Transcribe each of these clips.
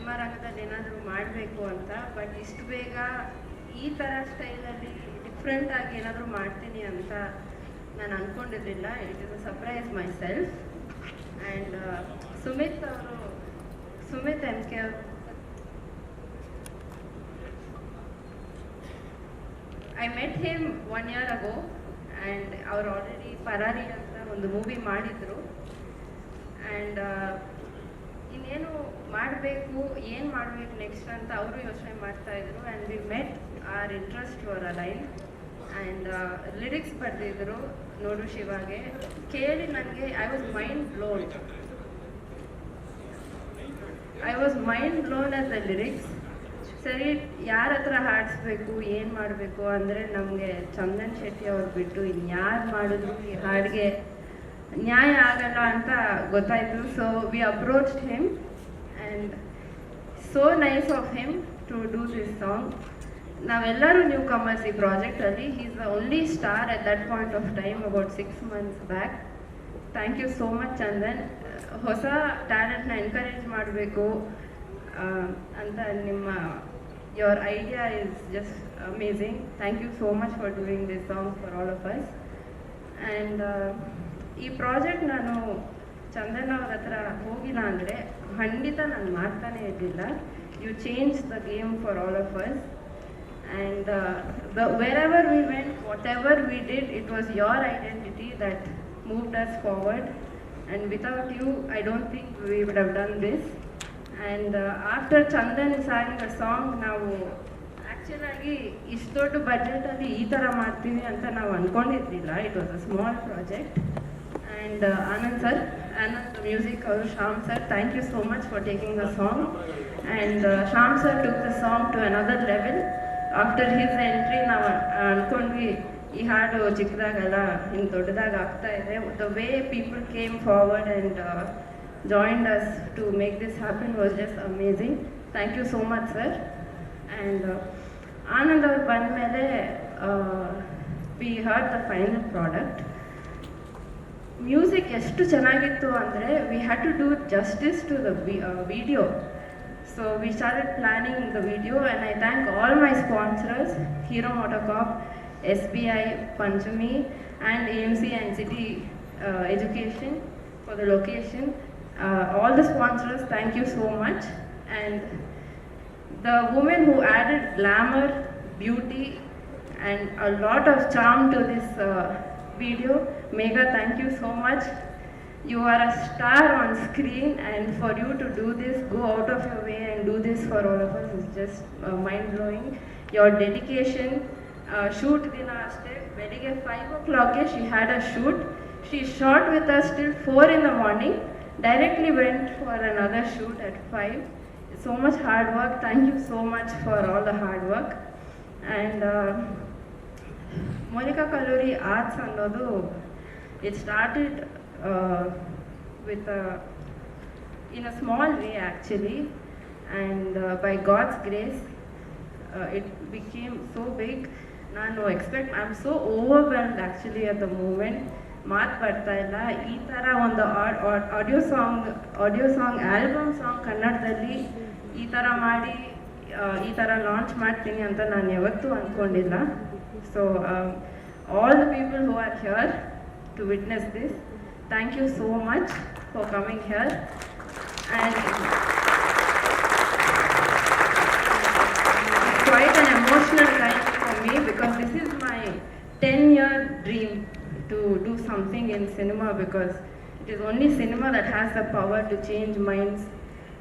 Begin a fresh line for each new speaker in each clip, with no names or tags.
Cinema ರಂಗದಲ್ಲಿ ಏನಾದರೂ ಮಾಡಬೇಕು ಅಂತ. ಬಟ್ ಇಷ್ಟು ಬೇಗ ಈ ಥರ ಸ್ಟೈಲಲ್ಲಿ ಡಿಫ್ರೆಂಟಾಗಿ ಏನಾದರೂ ಮಾಡ್ತೀನಿ ಅಂತ ನಾನು ಅಂದ್ಕೊಂಡಿರಲಿಲ್ಲ. It is a surprise myself. And Sumit M K I met him 1 year ago and ಅವರು ಆಲ್ರೆಡಿ ಪರಾರಿ ಅಂತ ಒಂದು ಮೂವಿ ಮಾಡಿದರು. ಆ್ಯಂಡ್ ಇನ್ನೇನು ಮಾಡಬೇಕು, ಏನು ಮಾಡಬೇಕು ನೆಕ್ಸ್ಟ್ ಅಂತ ಅವರು ಯೋಚನೆ ಮಾಡ್ತಾಯಿದ್ರು. And we met our interest were align. And lyrics ಬರೆದಿದ್ರು ನೋಡು ಶಿವಾಗೆ. ಕೇಳಿ ನನಗೆ I was mind blown at the lyrics. ಸರಿ, ಯಾರ ಹತ್ರ ಹಾಡಿಸ್ಬೇಕು, ಏನು ಮಾಡಬೇಕು ಅಂದರೆ ನಮಗೆ ಚಂದನ್ ಶೆಟ್ಟಿ ಅವ್ರು ಬಿಟ್ಟು ಇನ್ಯಾರು ಮಾಡಿದ್ರು ಈ ಹಾಡಿಗೆ ನ್ಯಾಯ ಆಗಲ್ಲ ಅಂತ ಗೊತ್ತಾಯಿತು. So we approached him and so nice of him to do this song. ನಾವೆಲ್ಲರೂ ನ್ಯೂ ಕಮರ್ಸ್ ಈ ಪ್ರಾಜೆಕ್ಟಲ್ಲಿ. He is the only star at that point of time, about 6 months back. Thank you so much Chandan. ಹೊಸ ಟ್ಯಾಲೆಂಟ್ನ encourage ಮಾಡಬೇಕು ಅಂತ your idea is just amazing. Thank you so much for doing this song for all of us. And ಈ project ನಾನು ಚಂದನ್ ಅವ್ರ ಹತ್ರ ಹೋಗಿಲ್ಲ ಅಂದರೆ ಖಂಡಿತ ನಾನು ಮಾಡ್ತಾನೆ ಇರಲಿಲ್ಲ. You change the game for all of us. And wherever we went, whatever we did, it was your identity that moved us forward. And without you, I don't think we would have done this. And after Chandan sang a song, ನಾವು ಆ್ಯಕ್ಚುಲಾಗಿ ಇಷ್ಟು ದೊಡ್ಡ ಬಜೆಟಲ್ಲಿ ಈ ಥರ ಮಾಡ್ತೀವಿ ಅಂತ ನಾವು ಅಂದ್ಕೊಂಡಿದ್ದಿಲ್ಲ. It was a small project. And Anand music ಅವರು, Shyam sir, thank you so much for taking the song. And Shyam sir took the song to another level. After his entry ನಾವು ಅಂದ್ಕೊಂಡ್ವಿ ಈ ಹಾಡು ಚಿಕ್ಕದಾಗಲ್ಲ, ಇನ್ನು ದೊಡ್ಡದಾಗಿ ಆಗ್ತಾ ಇದೆ. The way people came forward and joined us to make this happen was just amazing. Thank you so much, sir. And Anand ಅವರು ಬಂದ ಮೇಲೆ we heard the final product. Music ಎಷ್ಟು ಚೆನ್ನಾಗಿತ್ತು ಅಂದರೆ we had to do justice to the video. So we started planning the video and I thank all my sponsors, Hero MotoCorp, SBI, Panchami and AMC and City Education for the location. All the sponsors, thank you so much. And the woman who added glamour, beauty and a lot of charm to this video, Megha, thank you so much. You are a star on screen, and for you to do this, go out of your way and do this for all of us is just mind-blowing. Your dedication, shoot dina ashte belige 5 o'clock she had a shoot. She shot with us till 4 in the morning. Directly went for another shoot at 5. So much hard work. Thank you so much for all the hard work. And Monica Kalluri Arts annodu, it started with in a small way actually, and by God's grace it became so big. I'm so overwhelmed actually at the moment. ಮಾತು ಬರ್ತಾ ಇಲ್ಲ. ಈ ಥರ ಒಂದು audio song album song ಕನ್ನಡದಲ್ಲಿ ಈ ಥರ ಮಾಡಿ ಈ ಥರ ಲಾಂಚ್ ಮಾಡ್ತೀನಿ ಅಂತ ನಾನು ಯಾವತ್ತೂ ಅಂದ್ಕೊಂಡಿಲ್ಲ. So all the people who are here to witness this, thank you so much for coming here. And quite an emotional time for me because this is my 10-year dream to do something in cinema, because it is only cinema that has the power to change minds,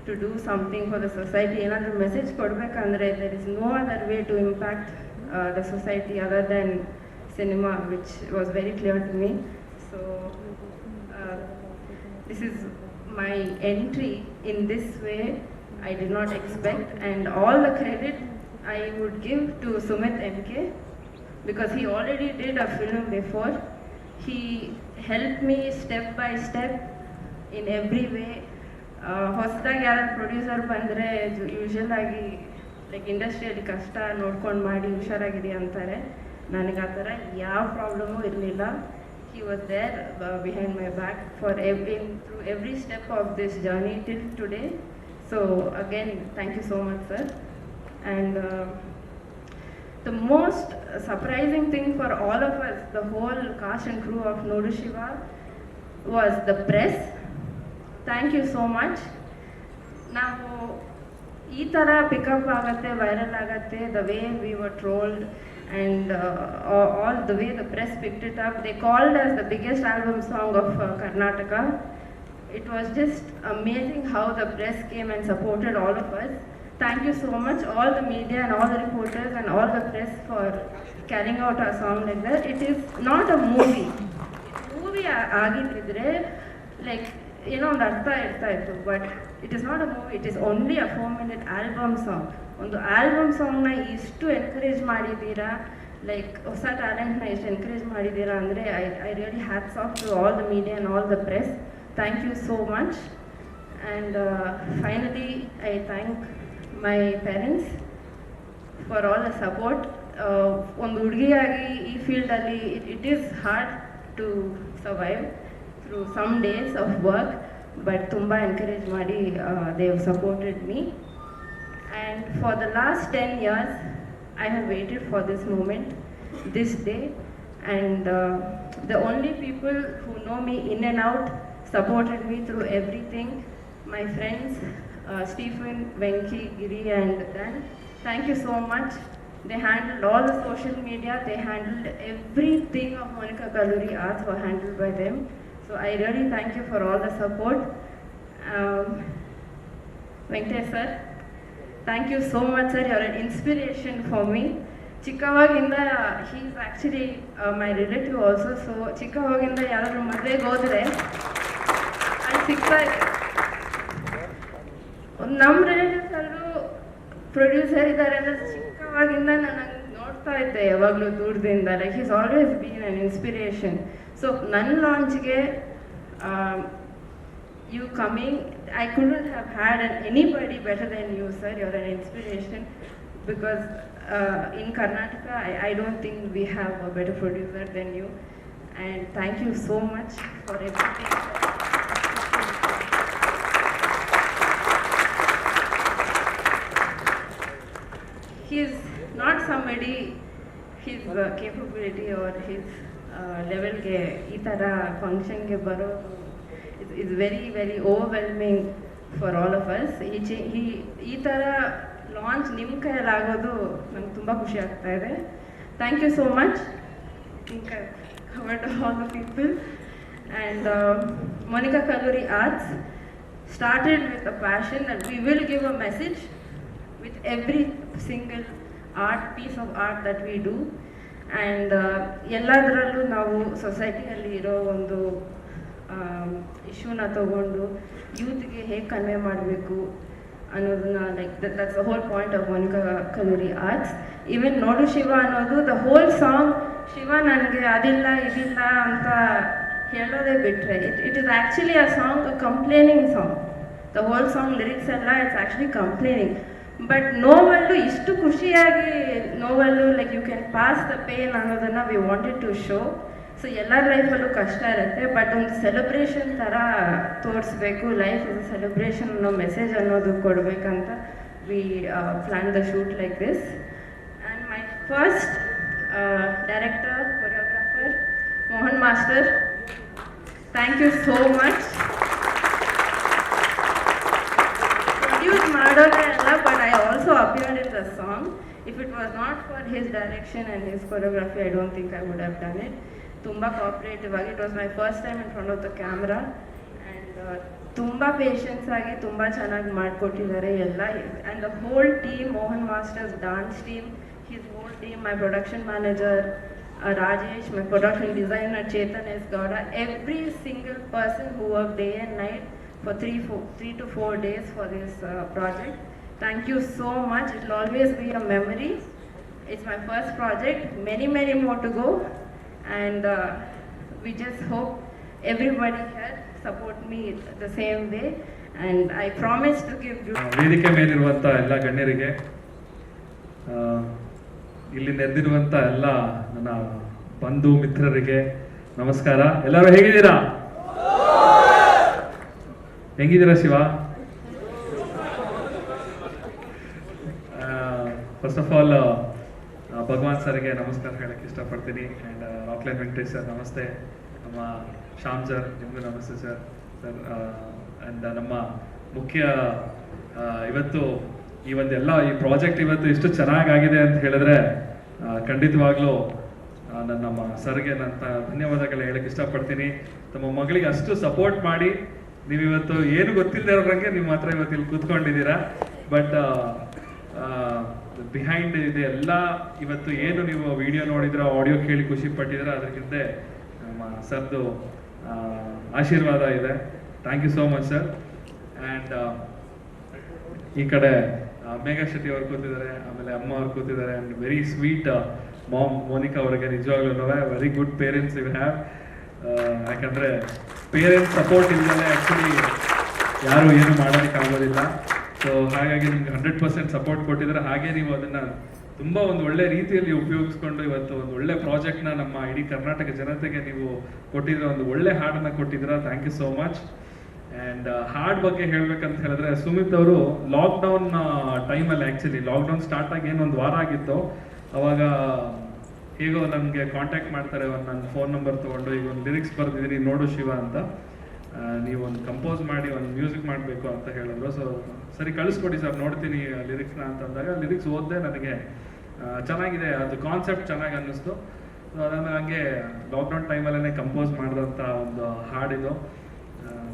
to do something for the society. Another message kodbekandre, there is no other way to impact the society other than cinema, which was very clear to me. So this is my entry in this way. I did not expect, and all the credit I would give to Sumit MK, because he already did a film before. He helped me step by step in every way. ಹೊಸದಾಗಿ ಯಾರು producer ಬಂದರೆ ಯೂಶ್ವಲಾಗಿ like ಇಂಡಸ್ಟ್ರಿಯಲ್ಲಿ ಕಷ್ಟ ನೋಡ್ಕೊಂಡು ಮಾಡಿ ಹುಷಾರಾಗಿರಿ ಅಂತಾರೆ. ನನಗೆ ಆ ಥರ ಯಾವ ಪ್ರಾಬ್ಲಮೂ ಇರಲಿಲ್ಲ. He was there behind my back for through every step of this journey till today. So again, thank you so much, sir. And the most surprising thing for all of us, the whole cast and crew of Nodu Shiva, was the press. Thank you so much. ನಾವು ಈ ಥರ pickup ಆಗುತ್ತೆ, viral ಆಗುತ್ತೆ, the way we were trolled and all the way the press picked it up. They called us the biggest album song of Karnataka. It was just amazing how the press came and supported all of us. Thank you so much, all the media and all the reporters and all the press, for carrying out our song like that. It is not a movie. Movie ಆಗಿದ್ರೆ like ಒಂದು ಅರ್ಥ ಇರ್ತಾ ಇತ್ತು, but it is not a movie, it is only a 4-minute album song. ಒಂದು album ಸಾಂಗ್ನ ಇಷ್ಟು encourage ಮಾಡಿದ್ದೀರಾ, like ಹೊಸ ಟ್ಯಾಲೆಂಟ್ನ ಇಷ್ಟು ಎನ್ಕರೇಜ್ ಮಾಡಿದ್ದೀರಾ ಅಂದರೆ I really hats off to all the media and all the press. Thank you so much. And finally I thank my parents for all the support. ಒಂದು ಹುಡುಗಿಯಾಗಿ ಈ ಫೀಲ್ಡಲ್ಲಿ it is hard to survive through some days of work, but tumba encourage ಮಾಡಿ they have supported me, and for the last 10 years I have waited for this moment, this day, and the only people who know me in and out, supported me through everything, my friends Stephen, Venki, Giri and Dan. Thank you so much. They handled all the social media, they handled everything of Monica Kalluri Arts were handled by them. So I really thank you for all the support. Venkatesh sir, thank you so much sir, you are an inspiration for me. Chikkavaginda, he is actually my relative also, so Chikkavaginda ಯಾರಾದರೂ ಮದುವೆಗೆ ಹೋದರೆ ಅಲ್ಲಿ ಸಿಗ್ತಾ ಇದೆ. ನಮ್ಮ relatives ಎಲ್ಲರೂ producer ಇದ್ದಾರೆ ಅಂದರೆ ಚಿಕ್ಕವಾಗಿಂದ ನಾನು ನೋಡ್ತಾ ಇದ್ದೆ ಯಾವಾಗಲೂ ದೂರದಿಂದ. Like is always been an inspiration. So ನನ್ನ ಲಾಂಚ್ಗೆ you coming, I couldn't have had anybody better than you sir. You're an inspiration, because in Karnataka I don't think we have a better producer than you, and thank you so much for everything. He is not somebody, his capability or his ಲೆವೆಲ್ಗೆ ಈ ಥರ ಫಂಕ್ಷನ್ಗೆ ಬರೋದು is very very overwhelming for all of us. ಈ ಥರ launch ನಿಮ್ಮ ಕೈಯಲ್ಲಾಗೋದು ನಂಗೆ ತುಂಬ ಖುಷಿ ಆಗ್ತಾ ಇದೆ. Thank you so much. Think I covered all the people. And Monica Kalluri Arts started with a passion that we will give a message with every single piece of art that we do. And ಎಲ್ಲದರಲ್ಲೂ ನಾವು ಸೊಸೈಟಿಯಲ್ಲಿ ಇರೋ ಒಂದು ಇಶ್ಯೂನ ತಗೊಂಡು ಯೂತ್ಗೆ ಹೇಗೆ convey ಮಾಡಬೇಕು ಅನ್ನೋದನ್ನ, like that's the whole point of Monica Kalluri Arts. Even ನೋಡು ಶಿವ ಅನ್ನೋದು ದ ಹೋಲ್ ಸಾಂಗ್, ಶಿವ ನನಗೆ ಅದಿಲ್ಲ ಇದಿಲ್ಲ ಅಂತ ಹೇಳೋದೇ ಬಿಟ್ಟರೆ it is actually a song, a complaining song. The whole song lyrics ಎಲ್ಲ ಇಟ್ಸ್ ಆ್ಯಕ್ಚುಲಿ ಕಂಪ್ಲೇನಿಂಗ್. ಬಟ್ ನೋವಲ್ಲೂ ಇಷ್ಟು ಖುಷಿಯಾಗಿ ನೋವಲ್ಲೂ like you can pass the pain ಅನ್ನೋದನ್ನು we wanted to show. So ಎಲ್ಲರ ಲೈಫಲ್ಲೂ ಕಷ್ಟ ಇರುತ್ತೆ, ಬಟ್ ಒಂದು ಸೆಲೆಬ್ರೇಷನ್ ಥರ ತೋರಿಸ್ಬೇಕು, ಲೈಫ್ ಇಸ್ ಅ ಸೆಲೆಬ್ರೇಷನ್ ಅನ್ನೋ ಮೆಸೇಜ್ ಅನ್ನೋದು ಕೊಡಬೇಕಂತ we plan the shoot like this. And my first director, choreographer Mohan master, thank you so much. Produce ಮಾಡೋದೇ ಅಲ್ಲ, but I also appeared in the song. If it was not for his direction and his choreography, I don't think I would have done it. ತುಂಬ cooperative ಆಗಿ, it was my first time in front of the camera, and ತುಂಬ patience ಆಗಿ ತುಂಬ ಚೆನ್ನಾಗಿ ಮಾಡಿಕೊಟ್ಟಿದ್ದಾರೆ ಎಲ್ಲ. And the whole team, Mohan masters dance team, his whole team, my production manager Rajesh, my production designer Chetan S. Gowda, every single person who worked day and night for 3 to 4 days for this project. Thank you so much. It will always be a memory. It's my first project, many more to go, and we just hope everybody here support me the same way, and I promise to give you.
ವೇದಿಕೆ ಮೇಲಿರುವಂಥ ಎಲ್ಲ ಗಣ್ಯರಿಗೆ, ಇಲ್ಲಿ ನೆರೆದಿರುವಂಥ ಎಲ್ಲ ನನ್ನ ಬಂಧು ಮಿತ್ರರಿಗೆ ನಮಸ್ಕಾರ. ಎಲ್ಲರೂ ಹೇಗಿದ್ದೀರಾ? ಹೆಂಗಿದ್ದೀರಾ ಶಿವ? ಫಸ್ಟ್ ಆಫ್ ಆಲ್ ಭಗವಾನ್ ಸರ್ಗೆ ನಮಸ್ಕಾರ ಹೇಳಕ್ಕೆ ಇಷ್ಟಪಡ್ತೀನಿ. ಆ್ಯಂಡ್ ರಾಕ್ಲೈನ್ ವೆಂಕಟೇಶ್ ಸರ್ ನಮಸ್ತೆ, ನಮ್ಮ ಶ್ಯಾಮ್ ಸರ್ ನಿಮಗೂ ನಮಸ್ತೆ ಸರ್. ಆ್ಯಂಡ್ ನಮ್ಮ ಮುಖ್ಯ ಇವತ್ತು ಈ ಈ ಪ್ರಾಜೆಕ್ಟ್ ಇವತ್ತು ಇಷ್ಟು ಚೆನ್ನಾಗಾಗಿದೆ ಅಂತ ಹೇಳಿದ್ರೆ ಖಂಡಿತವಾಗ್ಲೂ ನಮ್ಮ ಸರ್ಗೆ ನನ್ನ ಧನ್ಯವಾದಗಳು ಹೇಳಕ್ಕೆ ಇಷ್ಟಪಡ್ತೀನಿ. ತಮ್ಮ ಮಗಳಿಗೆ ಅಷ್ಟು ಸಪೋರ್ಟ್ ಮಾಡಿ ನೀವಿವತ್ತು ಏನು ಗೊತ್ತಿಲ್ಲದೆ ಇರೋರಂಗೆ ನೀವು ಮಾತ್ರ ಇವತ್ತು ಇಲ್ಲಿ ಕೂತ್ಕೊಂಡಿದ್ದೀರಾ. ಬಟ್ ಬಿಹೈಂಡ್ ಇದೆ ಎಲ್ಲ ಇವತ್ತು ಏನು ನೀವು ವಿಡಿಯೋ ನೋಡಿದ್ರ, ಆಡಿಯೋ ಕೇಳಿ ಖುಷಿ ಪಟ್ಟಿದ್ರ, ಅದ್ರ ಹಿಂದೆ ನಮ್ಮ ಸರ್ದು ಆಶೀರ್ವಾದ ಇದೆ. Thank you so much sir. And ಈ ಕಡೆ ಮೇಘಾ ಶೆಟ್ಟಿ ಅವ್ರು ಕೂತಿದ್ದಾರೆ, ಆಮೇಲೆ ಅಮ್ಮ ಅವ್ರು ಕೂತಿದ್ದಾರೆ. And very sweet mom Monica ಅವರಿಗೆ ನಿಜವಾಗ್ಲೂ very good parents you have. ಯಾಕಂದರೆ ಪೇರೆಂಟ್ಸ್ ಸಪೋರ್ಟ್ ಇಲ್ಲದೆ ಆ್ಯಕ್ಚುಲಿ ಯಾರು ಏನು ಮಾಡೋದಕ್ಕೆ ಆಗೋದಿಲ್ಲ. ಸೊ ಹಾಗಾಗಿ ನಿಮ್ಗೆ 100% ಸಪೋರ್ಟ್ ಕೊಟ್ಟಿದ್ದಾರೆ. ಹಾಗೆ ನೀವು ಅದನ್ನು ತುಂಬ ಒಂದು ಒಳ್ಳೆ ರೀತಿಯಲ್ಲಿ ಉಪಯೋಗಿಸ್ಕೊಂಡು ಇವತ್ತು ಒಂದು ಒಳ್ಳೆ ಪ್ರಾಜೆಕ್ಟ್ನ ನಮ್ಮ ಇಡೀ ಕರ್ನಾಟಕ ಜನತೆಗೆ ನೀವು ಕೊಟ್ಟಿದ್ರೆ, ಒಂದು ಒಳ್ಳೆ ಹಾಡನ್ನು ಕೊಟ್ಟಿದ್ದೀರಾ. Thank you so much. And ಹಾಡ್ ಬಗ್ಗೆ ಹೇಳ್ಬೇಕಂತ ಹೇಳಿದ್ರೆ, ಸುಮಿತ್ ಅವರು ಲಾಕ್ಡೌನ್ ಟೈಮಲ್ಲಿ ಆ್ಯಕ್ಚುಲಿ ಲಾಕ್ಡೌನ್ ಸ್ಟಾರ್ಟ್ ಆಗಿ ಏನೊಂದು ವಾರ ಆಗಿತ್ತು. ಅವಾಗ ಹೇಗೋ ನನಗೆ ಕಾಂಟ್ಯಾಕ್ಟ್ ಮಾಡ್ತಾರೆ, ನನ್ನ ಫೋನ್ ನಂಬರ್ ತೊಗೊಂಡು, ಈಗ ಒಂದು ಲಿರಿಕ್ಸ್ ಬರೆದಿದ್ದೀನಿ ನೋಡು ಶಿವ ಅಂತ, ನೀವು ಒಂದು ಕಂಪೋಸ್ ಮಾಡಿ ಒಂದು ಮ್ಯೂಸಿಕ್ ಮಾಡಬೇಕು ಅಂತ ಹೇಳಿದ್ರು. ಸೊ ಸರಿ ಕಳಿಸ್ಕೊಡಿ ಸರ್ ನೋಡ್ತೀನಿ ಲಿರಿಕ್ಸ್ನ ಅಂತಂದಾಗ ಲಿರಿಕ್ಸ್ ಓದಿದೆ. ನನಗೆ ಚೆನ್ನಾಗಿದೆ, ಅದು ಕಾನ್ಸೆಪ್ಟ್ ಚೆನ್ನಾಗಿ ಅನ್ನಿಸ್ತು. ಸೊ ಅದನ್ನು ನನಗೆ ಲಾಕ್ಡೌನ್ ಟೈಮಲ್ಲೇ ಕಂಪೋಸ್ ಮಾಡಿದಂಥ ಒಂದು ಹಾಡಿದು.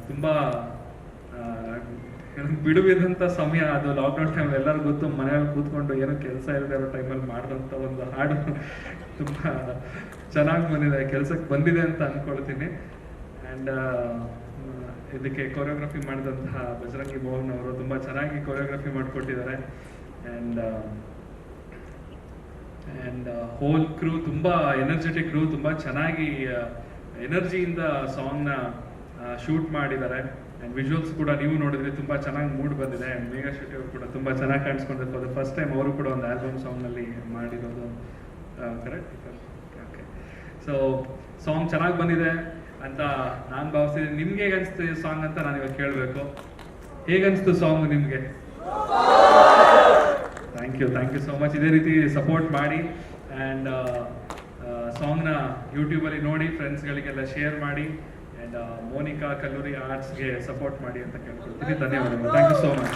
ತುಂಬ ಬಿಡುವಿದಂಥ ಸಮಯ ಅದು ಲಾಕ್ಡೌನ್ ಟೈಮ್, ಎಲ್ಲರಿಗೂ ಗೊತ್ತು, ಮನೆಯಲ್ಲಿ ಕೂತ್ಕೊಂಡು ಏನೋ ಕೆಲಸ ಇಲ್ಲದೆ ಇರೋ ಟೈಮಲ್ಲಿ ಮಾಡಿದಂಥ ಒಂದು ಹಾಡು ತುಂಬ ಚೆನ್ನಾಗಿ ಬಂದಿದೆ, ಕೆಲಸಕ್ಕೆ ಬಂದಿದೆ ಅಂತ ಅಂದ್ಕೊಳ್ತೀನಿ. ಆ್ಯಂಡ್ ಇದಕ್ಕೆ ಕೊರಿಯೋಗ್ರಫಿ ಮಾಡಿದಂತಹ ಬಜರಂಗಿ ಮೋಹನ್ ಅವರು ತುಂಬ ಚೆನ್ನಾಗಿ ಕೊರಿಯೋಗ್ರಫಿ ಮಾಡಿಕೊಟ್ಟಿದ್ದಾರೆ. ಆ್ಯಂಡ್ ಹೋಲ್ ಕ್ರೂ ತುಂಬ ಎನರ್ಜೆಟಿಕ್ ಕ್ರೂ, ತುಂಬ ಚೆನ್ನಾಗಿ ಎನರ್ಜಿಯಿಂದ ಸಾಂಗ್ನ ಶೂಟ್ ಮಾಡಿದ್ದಾರೆ. ಆ್ಯಂಡ್ ವಿಜುವಲ್ಸ್ ಕೂಡ ನೀವು ನೋಡಿದ್ರೆ ತುಂಬ ಚೆನ್ನಾಗಿ ಮೂಡ್ ಬಂದಿದೆ. ಆ್ಯಂಡ್ ಮೇಘಾ ಶೆಟ್ಟಿ ಅವರು ಕೂಡ ತುಂಬ ಚೆನ್ನಾಗಿ ಕಾಣಿಸ್ಕೊಂಡಿರ್ಬೋದು. ಫಸ್ಟ್ ಟೈಮ್ ಅವರು ಕೂಡ ಒಂದು ಆಲ್ಬಮ್ ಸಾಂಗ್ನಲ್ಲಿ ಮಾಡಿರೋದು, ಕರೆಕ್ಟ್? ಓಕೆ. ಸೊ ಸಾಂಗ್ ಚೆನ್ನಾಗಿ ಬಂದಿದೆ ಅಂತ ನಾನು ಭಾವಿಸ್ತೀನಿ. ನಿಮ್ಗೆ ಹೇಗೆ ಅನಿಸ್ತು ಈ ಸಾಂಗ್ ಅಂತ ನಾನು ಇವಾಗ ಕೇಳಬೇಕು. ಹೇಗನ್ನಿಸ್ತು ಸಾಂಗ್ ನಿಮಗೆ? Thank you so much. ಇದೇ ರೀತಿ ಸಪೋರ್ಟ್ ಮಾಡಿ. ಆ್ಯಂಡ್ ಸಾಂಗ್ನ ಯೂಟ್ಯೂಬಲ್ಲಿ ನೋಡಿ, ಫ್ರೆಂಡ್ಸ್ಗಳಿಗೆಲ್ಲ ಶೇರ್ ಮಾಡಿ. ಆ್ಯಂಡ್ ಮೋನಿಕಾ ಕಲ್ಲೂರಿ ಆರ್ಟ್ಸ್ಗೆ ಸಪೋರ್ಟ್ ಮಾಡಿ ಅಂತ ಕೇಳ್ಕೊಳ್ತೀನಿ. ಧನ್ಯವಾದಗಳು. Thank you so much.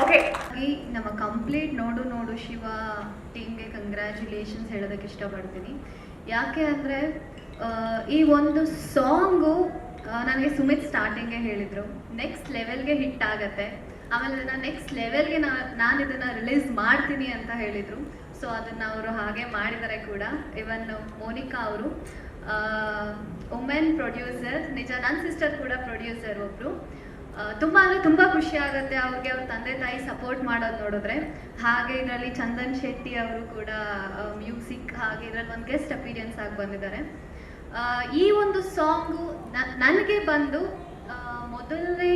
Okay, ನಮ್ಮ ಕಂಪ್ಲೀಟ್ ನೋಡು ನೋಡು ಶಿವ ಟೀಮ್ಗೆ ಕಂಗ್ರ್ಯಾಚುಲೇಷನ್ಸ್ ಹೇಳೋದಕ್ಕೆ ಇಷ್ಟಪಡ್ತೀನಿ. ಯಾಕೆ ಅಂದರೆ ಈ ಒಂದು ಸಾಂಗು ನನಗೆ ಸುಮಿತ್ ಸ್ಟಾರ್ಟಿಂಗೇ ಹೇಳಿದರು, ನೆಕ್ಸ್ಟ್ ಲೆವೆಲ್ಗೆ ಹಿಟ್ ಆಗತ್ತೆ, ಆಮೇಲೆ ಅದನ್ನು ನೆಕ್ಸ್ಟ್ ಲೆವೆಲ್ಗೆ ನಾನು ಇದನ್ನು ರಿಲೀಸ್ ಮಾಡ್ತೀನಿ ಅಂತ ಹೇಳಿದರು. ಸೊ ಅದನ್ನು ಅವರು ಹಾಗೆ ಮಾಡಿದ್ದಾರೆ ಕೂಡ. ಇವನ್ ಮೋನಿಕಾ ಅವರು ವುಮೆನ್ ಪ್ರೊಡ್ಯೂಸರ್, ನಿಜ ನನ್ನ ಸಿಸ್ಟರ್ ಕೂಡ ಪ್ರೊಡ್ಯೂಸರ್ ಒಬ್ಬರು. ತುಂಬ ಅಂದರೆ ತುಂಬ ಖುಷಿ ಆಗುತ್ತೆ ಅವ್ರಿಗೆ ಅವ್ರ ತಂದೆ ತಾಯಿ ಸಪೋರ್ಟ್ ಮಾಡೋದು ನೋಡಿದ್ರೆ. ಹಾಗೆ ಇದರಲ್ಲಿ ಚಂದನ್ ಶೆಟ್ಟಿ ಅವರು ಕೂಡ ಮ್ಯೂಸಿಕ್, ಹಾಗೆ ಇದರಲ್ಲಿ ಒಂದು ಗೆಸ್ಟ್ ಅಪಿರಿಯನ್ಸ್ ಆಗಿ ಬಂದಿದ್ದಾರೆ. ಈ ಒಂದು ಸಾಂಗು ನನಗೆ ಬಂದು ಮೊದಲನೇ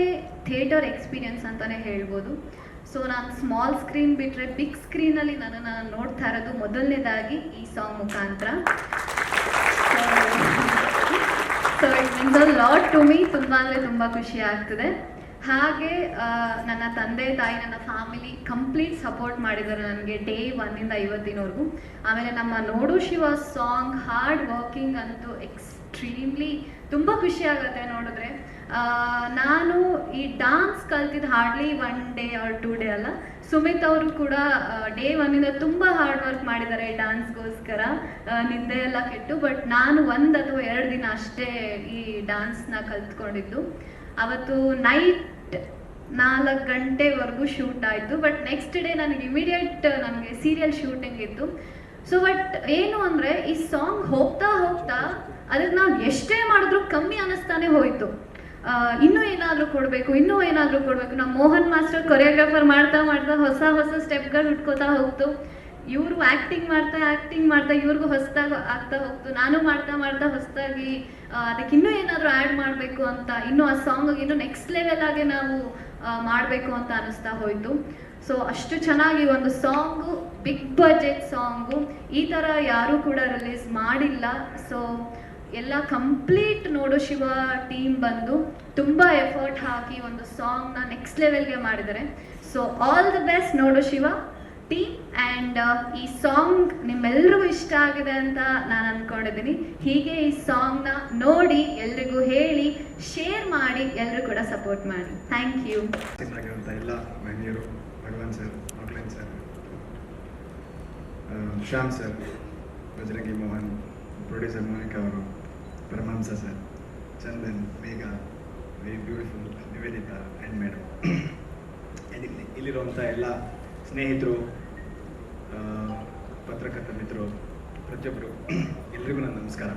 ಥಿಯೇಟರ್ ಎಕ್ಸ್ಪೀರಿಯನ್ಸ್ ಅಂತಲೇ ಹೇಳ್ಬೋದು. ಸೊ ನಾನು ಸ್ಮಾಲ್ ಸ್ಕ್ರೀನ್ ಬಿಟ್ಟರೆ ಬಿಗ್ ಸ್ಕ್ರೀನಲ್ಲಿ ನನ್ನನ್ನು ನೋಡ್ತಾ ಇರೋದು ಮೊದಲನೇದಾಗಿ ಈ ಸಾಂಗ್ ಮುಖಾಂತರ. So it means a lot to me. ತುಂಬ ಅಂದರೆ ತುಂಬ ಖುಷಿ ಆಗ್ತಿದೆ. ಹಾಗೆ ನನ್ನ ತಂದೆ ತಾಯಿ, ನನ್ನ ಫ್ಯಾಮಿಲಿ ಕಂಪ್ಲೀಟ್ ಸಪೋರ್ಟ್ ಮಾಡಿದ್ದಾರೆ ನನಗೆ ಡೇ 1 ಇವತ್ತಿನವರೆಗೂ. ಆಮೇಲೆ ನಮ್ಮ ನೋಡು ಶಿವ ಸಾಂಗ್ ಹಾರ್ಡ್ ವರ್ಕಿಂಗ್ ಅಂತೂ ಎಕ್ಸ್ಟ್ರೀಮ್ಲಿ ತುಂಬ ಖುಷಿ ಆಗುತ್ತೆ ನೋಡಿದ್ರೆ. ನಾನು ಈ ಡಾನ್ಸ್ ಕಲ್ತಿದ್ದು ಹಾರ್ಡ್ಲಿ 1 ಡೇ ಆರ್ 2 ಡೇ ಅಲ್ಲ. ಸುಮಿತ್ ಅವರು ಕೂಡ ಡೇ 1 ತುಂಬ ಹಾರ್ಡ್ ವರ್ಕ್ ಮಾಡಿದ್ದಾರೆ ಡ್ಯಾನ್ಸ್ಗೋಸ್ಕರ, ನಿದ್ದೆ ಎಲ್ಲ ಕೆಟ್ಟು. ಬಟ್ ನಾನು 1 ಅಥವಾ 2 ದಿನ ಅಷ್ಟೇ ಈ ಡ್ಯಾನ್ಸ್ನ ಕಲ್ತ್ಕೊಂಡಿದ್ದು. ಅವತ್ತು ನೈಟ್ 4 ಗಂಟೆವರೆಗೂ ಶೂಟ್ ಆಯಿತು. ಬಟ್ ನೆಕ್ಸ್ಟ್ ಡೇ ನನಗೆ ಇಮಿಡಿಯೇಟ್ ನನಗೆ ಸೀರಿಯಲ್ ಶೂಟಿಂಗ್ ಇತ್ತು. ಸೊ ಬಟ್ ಏನು ಅಂದರೆ ಈ ಸಾಂಗ್ ಹೋಗ್ತಾ ಹೋಗ್ತಾ ಅದಕ್ಕೆ ನಾವು ಎಷ್ಟೇ ಮಾಡಿದ್ರು ಕಮ್ಮಿ ಅನ್ನಿಸ್ತಾನೆ ಹೋಯಿತು. ಇನ್ನೂ ಏನಾದರೂ ಕೊಡಬೇಕು, ಇನ್ನೂ ಏನಾದರೂ ಕೊಡಬೇಕು. ನಮ್ಮ ಮೋಹನ್ ಮಾಸ್ಟರ್ ಕೊರಿಯೋಗ್ರಾಫರ್ ಮಾಡ್ತಾ ಮಾಡ್ತಾ ಹೊಸ ಹೊಸ ಸ್ಟೆಪ್ಗಳು ಹುಟ್ಕೋತಾ ಹೋಗ್ತು. ಇವರು ಆ್ಯಕ್ಟಿಂಗ್ ಮಾಡ್ತಾ ಇವ್ರಿಗೂ ಹೊಸದಾಗಿ ಆಗ್ತಾ ಹೋಗ್ತು. ನಾನು ಮಾಡ್ತಾ ಮಾಡ್ತಾ ಹೊಸದಾಗಿ ಅದಕ್ಕೆ ಇನ್ನೂ ಏನಾದರೂ ಆ್ಯಡ್ ಮಾಡಬೇಕು ಅಂತ, ಇನ್ನೂ ಆ ಸಾಂಗಿಗೆ ಇನ್ನೂ ನೆಕ್ಸ್ಟ್ ಲೆವೆಲ್ ಆಗಿ ನಾವು ಮಾಡಬೇಕು ಅಂತ ಅನ್ನಿಸ್ತಾ ಹೋಯಿತು. ಸೊ ಅಷ್ಟು ಚೆನ್ನಾಗಿ ಒಂದು ಸಾಂಗು, ಬಿಗ್ ಬಜೆಟ್ ಸಾಂಗು, ಈ ಥರ ಯಾರೂ ಕೂಡ ರಿಲೀಸ್ ಮಾಡಿಲ್ಲ. ಸೊ ಎಲ್ಲ ಕಂಪ್ಲೀಟ್ ನೋಡು ಶಿವ ಟೀಮ್ ಬಂದು ತುಂಬ ಎಫರ್ಟ್ ಹಾಕಿ ಒಂದು ಸಾಂಗ್ನ ನೆಕ್ಸ್ಟ್ ಲೆವೆಲ್ಗೆ ಮಾಡಿದ್ದಾರೆ. ಸೊ ಆಲ್ ದ ಬೆಸ್ಟ್ ನೋಡು ಶಿವ ಟೀಮ್. ಆ್ಯಂಡ್ ಈ ಸಾಂಗ್ ನಿಮ್ಮೆಲ್ರಿಗೂ ಇಷ್ಟ ಆಗಿದೆ ಅಂತ ನಾನು ಅಂದ್ಕೊಂಡಿದ್ದೀನಿ. ಹೀಗೆ ಈ ಸಾಂಗ್ನ ನೋಡಿ ಎಲ್ರಿಗೂ ಹೇಳಿ ಶೇರ್ ಮಾಡಿ ಎಲ್ಲರೂ ಕೂಡ ಸಪೋರ್ಟ್ ಮಾಡಿ. Thank you.
ಎಲ್ಲ ಮಹಿಳೆಯರು, Bhagwan sir, Moglan sir, Shyam sir, Bajrangi Mohan, producer Monika ಅವರು, Paramahamsa sir, Chandan, Megha, very beautiful, Nivedita and madam, ಇಲ್ಲಿರುವಂಥ ಎಲ್ಲ ಸ್ನೇಹಿತರು, ಪತ್ರಕರ್ತ ಮಿತ್ರರು, ಪ್ರತಿಯೊಬ್ಬರು ಎಲ್ರಿಗೂ ನನ್ನ ನಮಸ್ಕಾರ.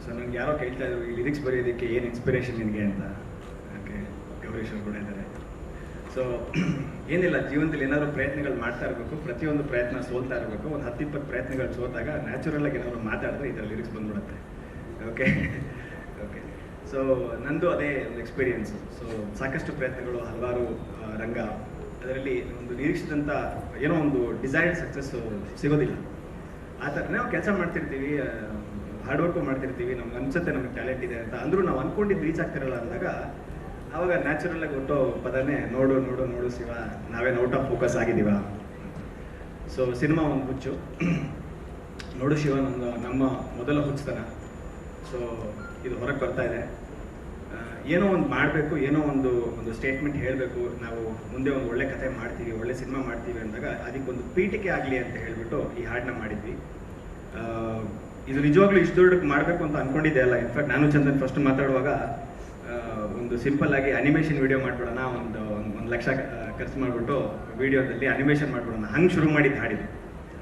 ಸೊ ನನಗೆ ಯಾರೋ ಕೇಳ್ತಾ ಇದ್ರು ಈ ಲಿರಿಕ್ಸ್ ಬರೆಯೋದಕ್ಕೆ ಏನು ಇನ್ಸ್ಪಿರೇಷನ್ ನಿನಗೆ ಅಂತ. ಓಕೆ, ಗೌರೀಶ್ ಅವರು ಕೂಡ ಇದ್ದಾರೆ. ಸೊ ಏನಿಲ್ಲ, ಜೀವನದಲ್ಲಿ ಏನಾದರೂ ಪ್ರಯತ್ನಗಳು ಮಾಡ್ತಾ ಇರಬೇಕು, ಪ್ರತಿಯೊಂದು ಪ್ರಯತ್ನ ಸೋಲ್ತಾ ಇರಬೇಕು. ಒಂದು 10-20 ಪ್ರಯತ್ನಗಳು ಸೋತಾಗ ನ್ಯಾಚುರಲಾಗಿ ಏನಾದರೂ ಮಾತಾಡಿದ್ರೆ ಈ ಥರ ಲಿರಿಕ್ಸ್ ಬಂದ್ಬಿಡುತ್ತೆ. ಓಕೆ ಓಕೆ ಸೊ ನಂದು ಅದೇ ಒಂದು ಎಕ್ಸ್ಪೀರಿಯನ್ಸು. ಸೊ ಸಾಕಷ್ಟು ಪ್ರಯತ್ನಗಳು, ಹಲವಾರು ರಂಗ, ಅದರಲ್ಲಿ ಒಂದು ನಿರೀಕ್ಷಿಸಿದಂಥ ಏನೋ ಒಂದು ಡಿಸೈರ್ಡ್ ಸಕ್ಸಸ್ಸು ಸಿಗೋದಿಲ್ಲ. ಆ ಥರ ನಾವು ಕೆಲಸ ಮಾಡ್ತಿರ್ತೀವಿ, ಹಾರ್ಡ್ ವರ್ಕು ಮಾಡ್ತಿರ್ತೀವಿ, ನಮ್ಗೆ ಅನ್ಸುತ್ತೆ ನಮಗೆ ಟ್ಯಾಲೆಂಟ್ ಇದೆ ಅಂತ. ಅಂದರೂ ನಾವು ಅಂದ್ಕೊಂಡಿದ್ದು ರೀಚ್ ಆಗ್ತಿರಲ್ಲ ಅಂದಾಗ ಆವಾಗ ನ್ಯಾಚುರಲಾಗಿ ಒಟ್ಟೋ ಪದನೇ ನೋಡು ನೋಡು ನೋಡು ಶಿವ, ನಾವೇನು ಔಟ್ ಆಫ್ ಫೋಕಸ್ ಆಗಿದ್ದೀವ. ಸೊ ಸಿನಿಮಾ ಒಂದು ಹುಚ್ಚು, ನೋಡು ಶಿವ ನಮ್ಮ ಮೊದಲ ಹುಚ್ಚುತನ. ಸೊ ಇದು ಹೊರಗೆ ಬರ್ತಾ ಇದೆ. ಏನೋ ಒಂದು ಮಾಡಬೇಕು, ಏನೋ ಒಂದು ಸ್ಟೇಟ್ಮೆಂಟ್ ಹೇಳಬೇಕು, ನಾವು ಮುಂದೆ ಒಂದು ಒಳ್ಳೆ ಕಥೆ ಮಾಡ್ತೀವಿ, ಒಳ್ಳೆ ಸಿನಿಮಾ ಮಾಡ್ತೀವಿ ಅಂದಾಗ ಅದಕ್ಕೊಂದು ಪೀಠಿಕೆ ಆಗಲಿ ಅಂತ ಹೇಳಿಬಿಟ್ಟು ಈ ಹಾಡನ್ನ ಮಾಡಿದ್ವಿ. ಇದು ನಿಜವಾಗ್ಲೂ ಇಷ್ಟು ದೊಡ್ಡಕ್ಕೆ ಮಾಡಬೇಕು ಅಂತ ಅಂದ್ಕೊಂಡಿದ್ದೆ ಅಲ್ಲ. ಇನ್ಫ್ಯಾಕ್ಟ್ ನಾನು ಚಂದನ್ ಫಸ್ಟ್ ಮಾತಾಡುವಾಗ ಒಂದು ಸಿಂಪಲ್ ಆಗಿ ಅನಿಮೇಷನ್ ವಿಡಿಯೋ ಮಾಡಿಬಿಡೋಣ, ಒಂದು 1 ಲಕ್ಷ ಖರ್ಚು ಮಾಡಿಬಿಟ್ಟು ವಿಡಿಯೋದಲ್ಲಿ ಅನಿಮೇಷನ್ ಮಾಡಿಬಿಡೋಣ, ಹಂಗೆ ಶುರು ಮಾಡಿದ್ದು ಹಾಡಿದ್ವಿ.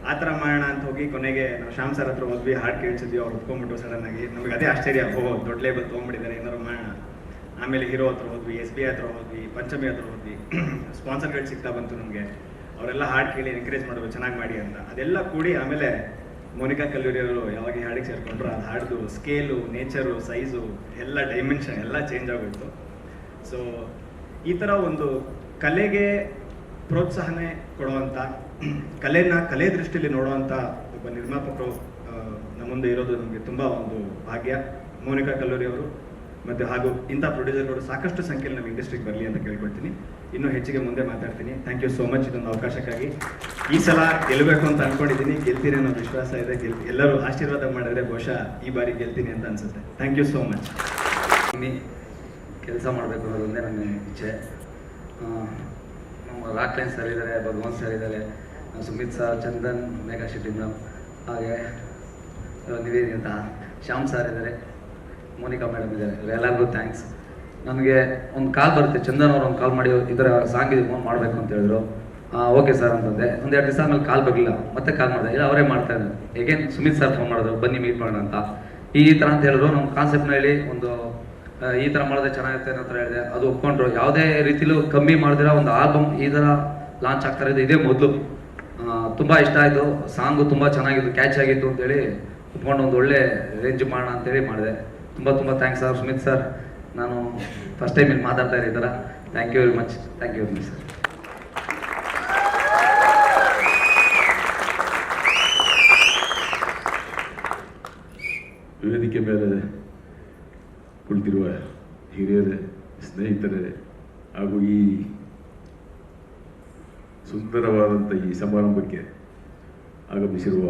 ಆ ಥರ ಮಾಡೋಣ ಅಂತ ಹೋಗಿ ಕೊನೆಗೆ ನಾವು ಶ್ಯಾಮ್ ಸರ್ ಹತ್ರ ಹೋದ್ವಿ, ಹಾಡು ಕೇಳಿಸಿದ್ವಿ. ಅವ್ರು ಒಪ್ಕೊಂಡ್ಬಿಟ್ಟು ಸಡನ್ನಾಗಿ ನಮಗೆ ಅದೇ ಆಶ್ಚರ್ಯ, ದೊಡ್ಡ ಲೇಬಲ್ ತೊಗೊಂಡ್ಬಿಟ್ಟಿದ್ದಾರೆ, ಏನಾದ್ರು ಮಾಡೋಣ. ಆಮೇಲೆ ಹೀರೋ ಹತ್ರ ಹೋದ್ವಿ, SBI ಹತ್ರ ಹೋದ್ವಿ, ಪಂಚಮಿ ಹತ್ರ ಹೋದ್ವಿ. ಸ್ಪಾನ್ಸರ್ಗಳು ಸಿಗ್ತಾ ಬಂತು ನಮಗೆ. ಅವರೆಲ್ಲ ಹಾಡು ಕೇಳಿ ಎನ್ಕರೇಜ್ ಮಾಡೋದು, ಚೆನ್ನಾಗಿ ಮಾಡಿ ಅಂತ. ಅದೆಲ್ಲ ಕೂಡಿ ಆಮೇಲೆ ಮೋನಿಕಾ ಕಲ್ಲೂರಿ ಅವರು ಯಾವಾಗ ಈ ಹಾಡಿಗೆ ಸೇರಿಕೊಂಡ್ರು, ಅದು ಹಾಡ್ದು ಸ್ಕೇಲು, ನೇಚರು, ಸೈಜು ಎಲ್ಲ ಡೈಮೆನ್ಷನ್ ಎಲ್ಲ ಚೇಂಜ್ ಆಗೋಯ್ತು. ಸೊ ಈ ಥರ ಒಂದು ಕಲೆಗೆ ಪ್ರೋತ್ಸಾಹನೆ ಕೊಡುವಂಥ, ಕಲೆ ದೃಷ್ಟಿಯಲ್ಲಿ ನೋಡುವಂಥ ಒಬ್ಬ ನಿರ್ಮಾಪಕರು ನಮ್ಮ ಮುಂದೆ ಇರೋದು ನಮಗೆ ತುಂಬ ಒಂದು ಭಾಗ್ಯ. ಮೋನಿಕಾ ಕಲ್ಲೂರಿ ಅವರು ಮತ್ತು ಹಾಗೂ ಇಂಥ ಪ್ರೊಡ್ಯೂಸರ್ಗಳು ಸಾಕಷ್ಟು ಸಂಖ್ಯೆಯಲ್ಲಿ ನಮ್ಮ ಇಂಡಸ್ಟ್ರಿಗೆ ಬರಲಿ ಅಂತ ಕೇಳ್ಕೊಳ್ತೀನಿ. ಇನ್ನೂ ಹೆಚ್ಚಿಗೆ ಮುಂದೆ ಮಾತಾಡ್ತೀನಿ. ಥ್ಯಾಂಕ್ ಯು ಸೋ ಮಚ್ ಇದೊಂದು ಅವಕಾಶಕ್ಕಾಗಿ. ಈ ಸಲ ಗೆಲ್ಲಬೇಕು ಅಂತ ಅಂದ್ಕೊಂಡಿದ್ದೀನಿ, ಗೆಲ್ತೀನಿ ಅನ್ನೋ ವಿಶ್ವಾಸ ಇದೆ. ಎಲ್ಲರೂ ಆಶೀರ್ವಾದ ಮಾಡಿದ್ರೆ ಬಹುಶಃ ಈ ಬಾರಿ ಗೆಲ್ತೀನಿ ಅಂತ ಅನಿಸುತ್ತೆ. Thank you so much.
ಕೆಲಸ ಮಾಡಬೇಕು ಅನ್ನೋದೊಂದೇ ನನ್ನ ಇಚ್ಛೆ. ನಮ್ಮ ರಾಕ್ಲೈನ್ ಸರ್ ಇದ್ದಾರೆ, ಭಗವಾನ್ ಸರ್ ಇದ್ದಾರೆ, ಸುಮಿತ್ ಸರ್, ಚಂದನ್, ಮೇಘಾ ಶೆಟ್ಟಿ ಮೇಡಮ್, ಹಾಗೆ ನಿವೇದಿತಾ, ಶ್ಯಾಮ್ ಸರ್ ಇದ್ದಾರೆ, ಮೋನಿಕಾ ಮೇಡಮ್ ಇದ್ದಾರೆ. ಎಲ್ಲರಿಗೂ ಥ್ಯಾಂಕ್ಸ್. ನನಗೆ ಒಂದು ಕಾಲ್ ಬರುತ್ತೆ, ಚಂದನ್ ಅವರು ಒಂದು ಕಾಲ್ ಮಾಡಿ ಈ ಥರ ಸಾಂಗ್ ಇದು ಫೋನ್ ಮಾಡಬೇಕು ಅಂತ ಹೇಳಿದ್ರು. ಓಕೆ ಸರ್ ಅಂತಂದೆ. ಒಂದು 2 ದಿವಸ ಆಮೇಲೆ ಕಾಲ್ ಬರಲಿಲ್ಲ, ಮತ್ತೆ ಕಾಲ್ ಮಾಡಿದೆ. ಇಲ್ಲ ಅವರೇ ಮಾಡ್ತಾ ಇದ್ದಾರೆ. ಹೇಗೇನು ಸುಮಿತ್ ಸರ್ ಫೋನ್ ಮಾಡಿದ್ರು, ಬನ್ನಿ ಮೀಟ್ ಮಾಡೋಣ ಅಂತ. ಈ ಥರ ಅಂತ ಹೇಳಿದ್ರು. ನಮ್ಮ ಕಾನ್ಸೆಪ್ಟ್ನ ಹೇಳಿ ಒಂದು ಈ ಥರ ಮಾಡಿದ್ರೆ ಚೆನ್ನಾಗಿರುತ್ತೆ ಅನ್ನೋ ಥರ ಹೇಳಿದೆ. ಅದು ಒಪ್ಕೊಂಡ್ರು. ಯಾವುದೇ ರೀತಿಲೂ ಕಮ್ಮಿ ಮಾಡಿದಿರ ಒಂದು ಆಲ್ಬಮ್ ಈ ಥರ ಲಾಂಚ್ ಆಗ್ತಾ ಇರೋದು ಇದೇ ಮೊದಲು. ತುಂಬ ಇಷ್ಟ ಆಯಿತು, ಸಾಂಗು ತುಂಬ ಚೆನ್ನಾಗಿತ್ತು, ಕ್ಯಾಚ್ ಆಗಿತ್ತು ಅಂತೇಳಿ ಒಪ್ಕೊಂಡು ಒಂದು ಒಳ್ಳೆ ರೇಂಜ್ ಮಾಡೋಣ ಅಂತೇಳಿ ಮಾಡಿದೆ. ತುಂಬ ಥ್ಯಾಂಕ್ಸ್ ಸರ್, ಸುಮಿತ್ ಸರ್. ನಾನು ಫಸ್ಟ್ ಟೈಮ್ ಇಲ್ಲಿ ಮಾತಾಡ್ತಾ ಇರೋ ಈ ಥರ. Thank you very much. Thank you very much sir.
ವೇದಿಕೆ ಮೇಲೆ ಕುಳಿತಿರುವ ಹಿರಿಯರೇ, ಸ್ನೇಹಿತರೇ, ಹಾಗೂ ಈ ಸುಂದರವಾದಂಥ ಈ ಸಮಾರಂಭಕ್ಕೆ ಆಗಮಿಸಿರುವ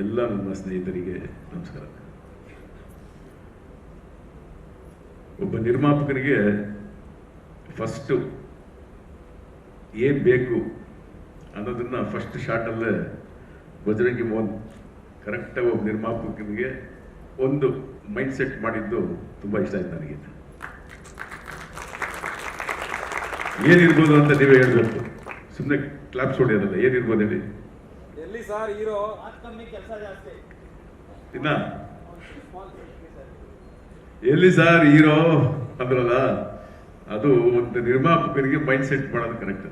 ಎಲ್ಲ ನನ್ನ ಸ್ನೇಹಿತರಿಗೆ ನಮಸ್ಕಾರ. ಒಬ್ಬ ನಿರ್ಮಾಪಕನಿಗೆ ಫಸ್ಟು ಏನು ಬೇಕು ಅನ್ನೋದನ್ನು ಫಸ್ಟ್ ಶಾರ್ಟಲ್ಲೇ ಬಜರಂಗಿ ಮೋಹನ್ ಕರೆಕ್ಟಾಗಿ ಒಬ್ಬ ನಿರ್ಮಾಪಕನಿಗೆ ಒಂದು ಮೈಂಡ್ ಸೆಟ್ ಮಾಡಿದ್ದು ತುಂಬ ಇಷ್ಟ ಆಯ್ತು ನನಗೆ. ಏನಿರ್ಬೋದು ಅಂತ ನೀವೇ ಹೇಳ್ಬೇಕು, ಸುಮ್ಮನೆ ಕ್ಲಾಪ್ಸ್ ಹೊಡೆಯೋದಲ್ಲ. ಏನಿರ್ಬೋದು ಹೇಳಿ?
ಎಲ್ಲಿ ಸರ್ ಹೀರೋ ಕಮ್ಮಿ ಕೆಲಸ ಜಾಸ್ತಿ.
ಇನ್ನ ಎಲ್ಲಿ ಸರ್ ಹೀರೋ ಅಂದ್ರಲ್ಲ, ಅದು ಒಂದು ನಿರ್ಮಾಪಕರಿಗೆ ಮೈಂಡ್ ಸೆಟ್ ಮಾಡೋದು ಕರೆಕ್ಟ್.